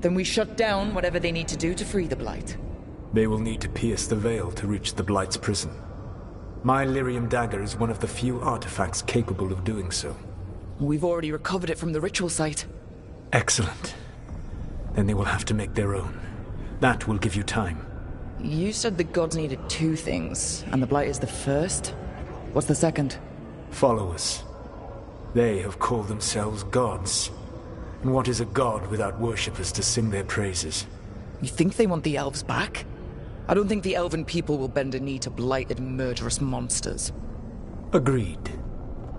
Then we shut down whatever they need to do to free the Blight. They will need to pierce the veil to reach the Blight's prison. My lyrium dagger is one of the few artifacts capable of doing so. We've already recovered it from the ritual site. Excellent. Then they will have to make their own. That will give you time. You said the gods needed two things, and the Blight is the first? What's the second? Followers. They have called themselves gods. And what is a god without worshippers to sing their praises? You think they want the elves back? I don't think the elven people will bend a knee to blighted, murderous monsters. Agreed.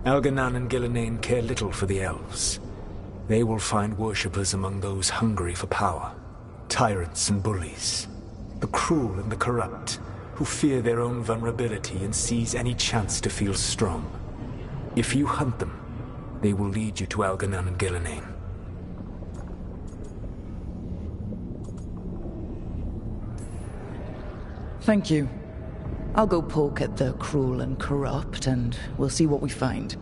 Elganan and Gillenane care little for the elves. They will find worshippers among those hungry for power. Tyrants and bullies. The cruel and the corrupt, who fear their own vulnerability and seize any chance to feel strong. If you hunt them, they will lead you to Elganan and Gillenane. Thank you. I'll go poke at the cruel and corrupt, and we'll see what we find.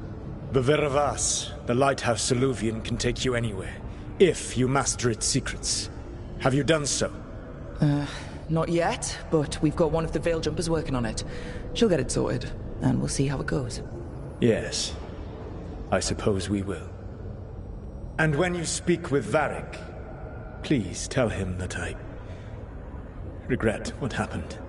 The Veravas, the lighthouse Soluvian, can take you anywhere, if you master its secrets. Have you done so? Not yet, but we've got one of the Veil Jumpers working on it. She'll get it sorted, and we'll see how it goes. Yes. I suppose we will. And when you speak with Varric, please tell him that I regret what happened.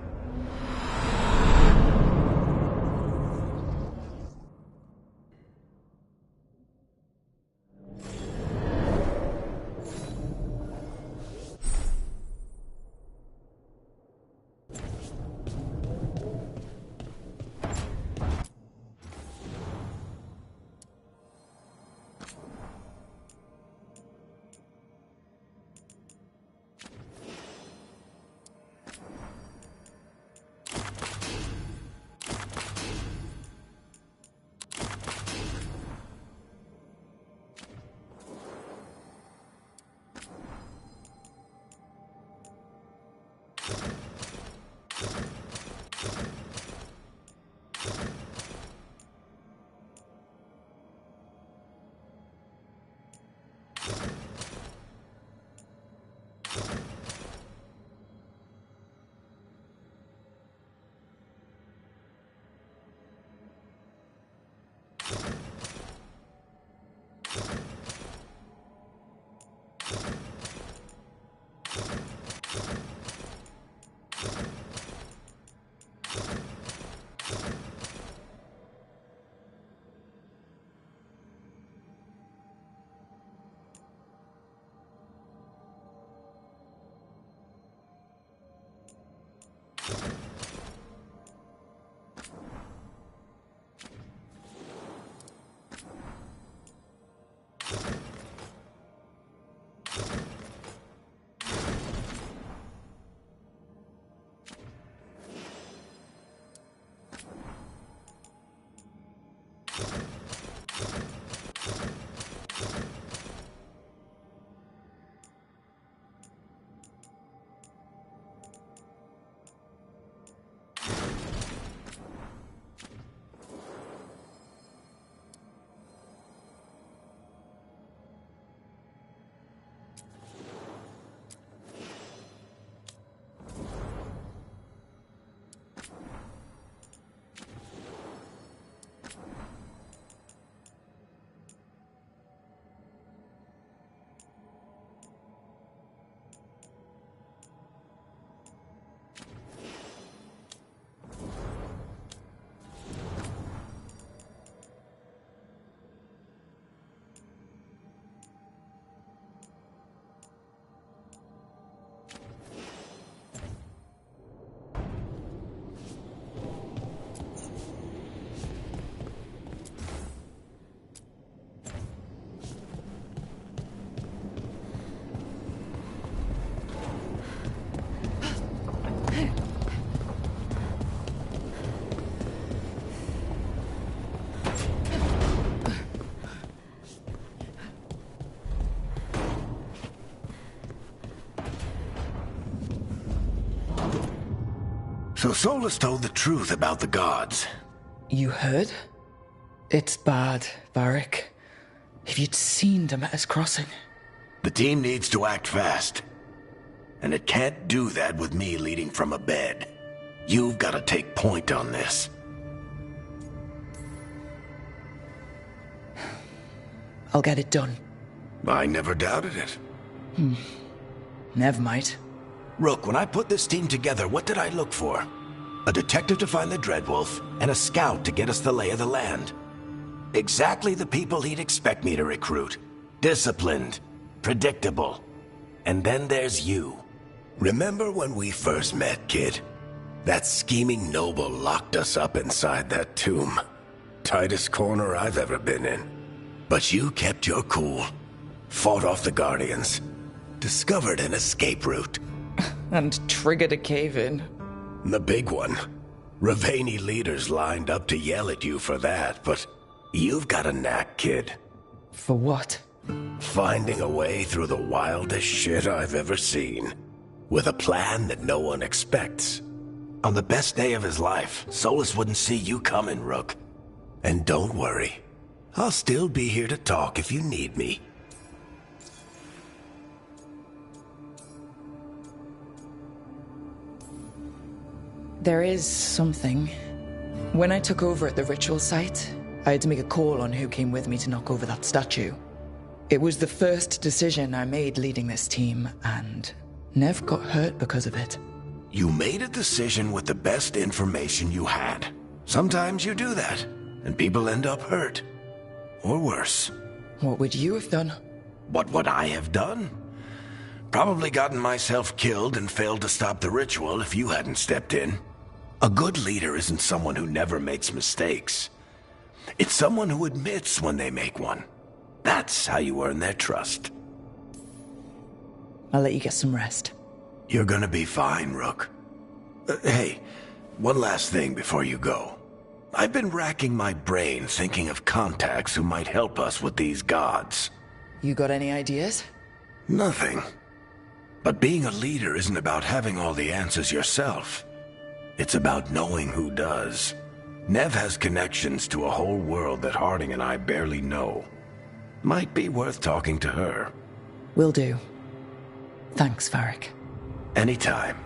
So Solus told the truth about the gods. You heard? It's bad, Varric. If you'd seen Demeter's crossing. The team needs to act fast. And it can't do that with me leading from a bed. You've got to take point on this. I'll get it done. I never doubted it. Never mind. Rook, when I put this team together, what did I look for? A detective to find the Dreadwolf, and a scout to get us the lay of the land. Exactly the people he'd expect me to recruit. Disciplined, predictable. And then there's you. Remember when we first met, kid? That scheming noble locked us up inside that tomb. Tightest corner I've ever been in. But you kept your cool, fought off the Guardians, discovered an escape route. And triggered a cave-in. The big one. Ravani leaders lined up to yell at you for that, but you've got a knack, kid. For what? Finding a way through the wildest shit I've ever seen. With a plan that no one expects. On the best day of his life, Solus wouldn't see you coming, Rook. And don't worry. I'll still be here to talk if you need me. There is something. When I took over at the ritual site, I had to make a call on who came with me to knock over that statue. It was the first decision I made leading this team, and Nev got hurt because of it. You made a decision with the best information you had. Sometimes you do that, and people end up hurt. Or worse. What would you have done? What would I have done? Probably gotten myself killed and failed to stop the ritual if you hadn't stepped in. A good leader isn't someone who never makes mistakes. It's someone who admits when they make one. That's how you earn their trust. I'll let you get some rest. You're gonna be fine, Rook. Hey, one last thing before you go. I've been racking my brain thinking of contacts who might help us with these gods. You got any ideas? Nothing. But being a leader isn't about having all the answers yourself. It's about knowing who does. Nev has connections to a whole world that Harding and I barely know. Might be worth talking to her. Will do. Thanks, Varric. Anytime.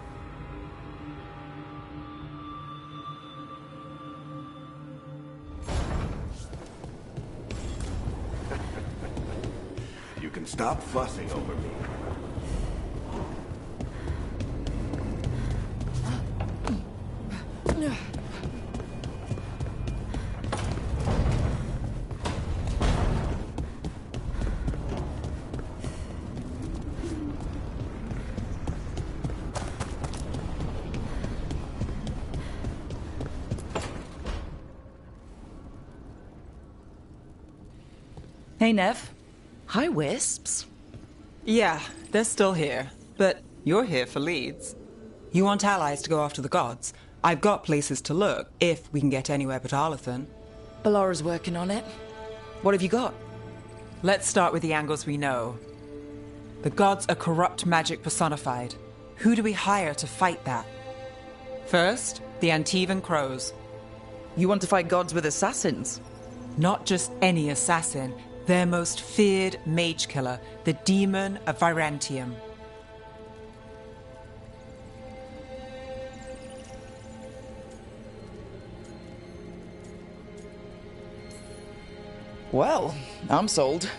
You can stop fussing over me. Hey, Nev. Hi, Wisps. Yeah, they're still here. But you're here for leads. You want allies to go after the gods? I've got places to look, if we can get anywhere but Arlathan. Ballara's working on it. What have you got? Let's start with the angles we know. The gods are corrupt magic personified. Who do we hire to fight that? First, the Antivan Crows. You want to fight gods with assassins? Not just any assassin. Their most feared mage killer, the Demon of Virantium. Well, I'm sold.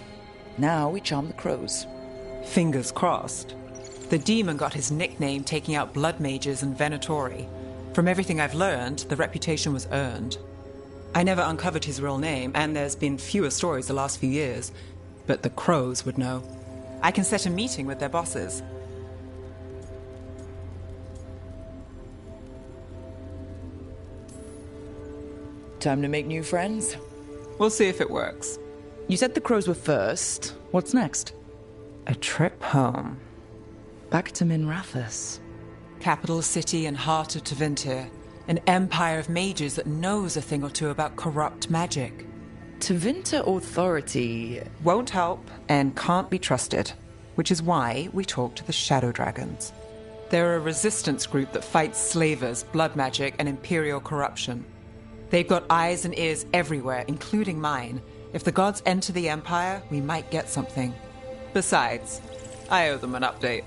Now we charm the crows. Fingers crossed. The demon got his nickname taking out blood mages and Venatori. From everything I've learned, the reputation was earned. I never uncovered his real name, and there's been fewer stories the last few years, but the crows would know. I can set a meeting with their bosses. Time to make new friends? We'll see if it works. You said the crows were first. What's next? A trip home. Back to Minrathous. Capital city and heart of Tevinter. An empire of mages that knows a thing or two about corrupt magic. Tevinter authority won't help and can't be trusted, which is why we talk to the Shadow Dragons. They're a resistance group that fights slavers, blood magic, and imperial corruption. They've got eyes and ears everywhere, including mine. If the gods enter the Empire, we might get something. Besides, I owe them an update.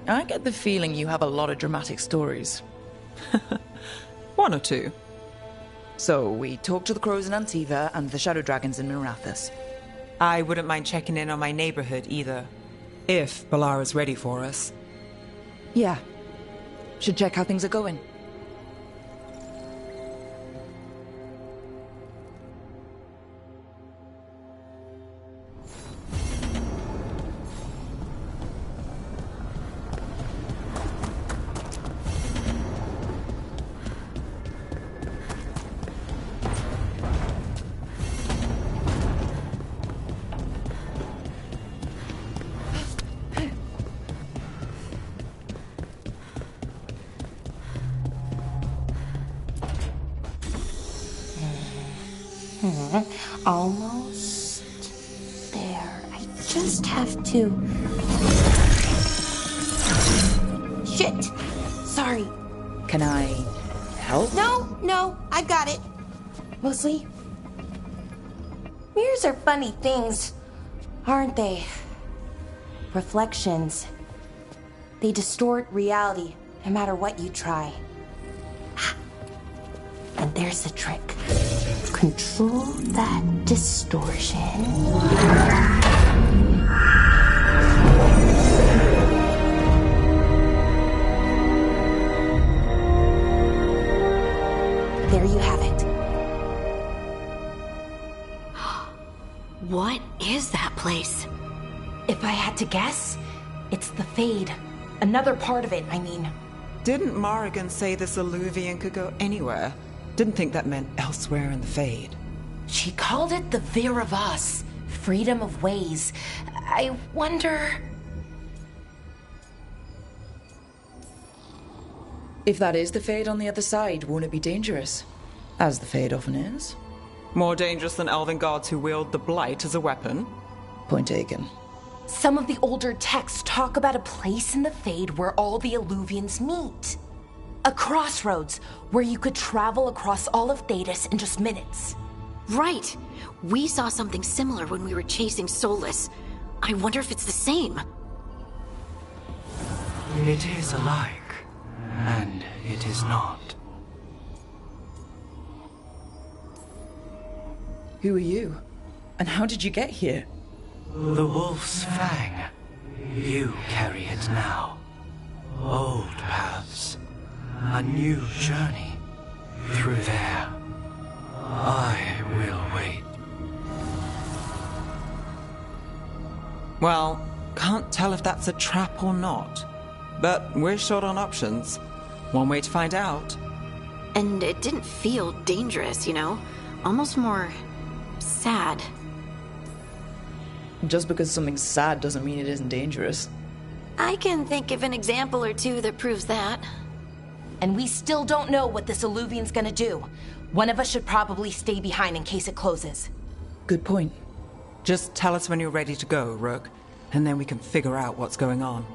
I get the feeling you have a lot of dramatic stories. One or two. So, we talked to the crows in Antiva and the shadow dragons in Mirathas. I wouldn't mind checking in on my neighborhood either. If Balara's ready for us. Yeah. Should check how things are going. Almost there. I just have to... Shit! Sorry. Can I help? No, I've got it. Mostly, mirrors are funny things, aren't they? Reflections. They distort reality, no matter what you try. And there's the trick. Control that distortion. There you have it. What is that place? If I had to guess, it's the Fade. Another part of it, I mean. Didn't Morrigan say this Illuvian could go anywhere? Didn't think that meant elsewhere in the Fade. She called it the Veer of Us. Freedom of ways. I wonder... If that is the Fade on the other side, won't it be dangerous? As the Fade often is. More dangerous than elven gods who wield the Blight as a weapon? Point taken. Some of the older texts talk about a place in the Fade where all the Illuvians meet. A crossroads where you could travel across all of Thedas in just minutes. Right. We saw something similar when we were chasing Solus. I wonder if it's the same. It is alike, and it is not. Who are you? And how did you get here? The Wolf's Fang. You carry it now. Old paths. A new journey. Through there. I will wait. Well, can't tell if that's a trap or not. But we're short on options. One way to find out. And it didn't feel dangerous, you know? Almost more... sad. Just because something's sad doesn't mean it isn't dangerous. I can think of an example or two that proves that. And we still don't know what this Illuvian's gonna do. One of us should probably stay behind in case it closes. Good point. Just tell us when you're ready to go, Rook, and then we can figure out what's going on.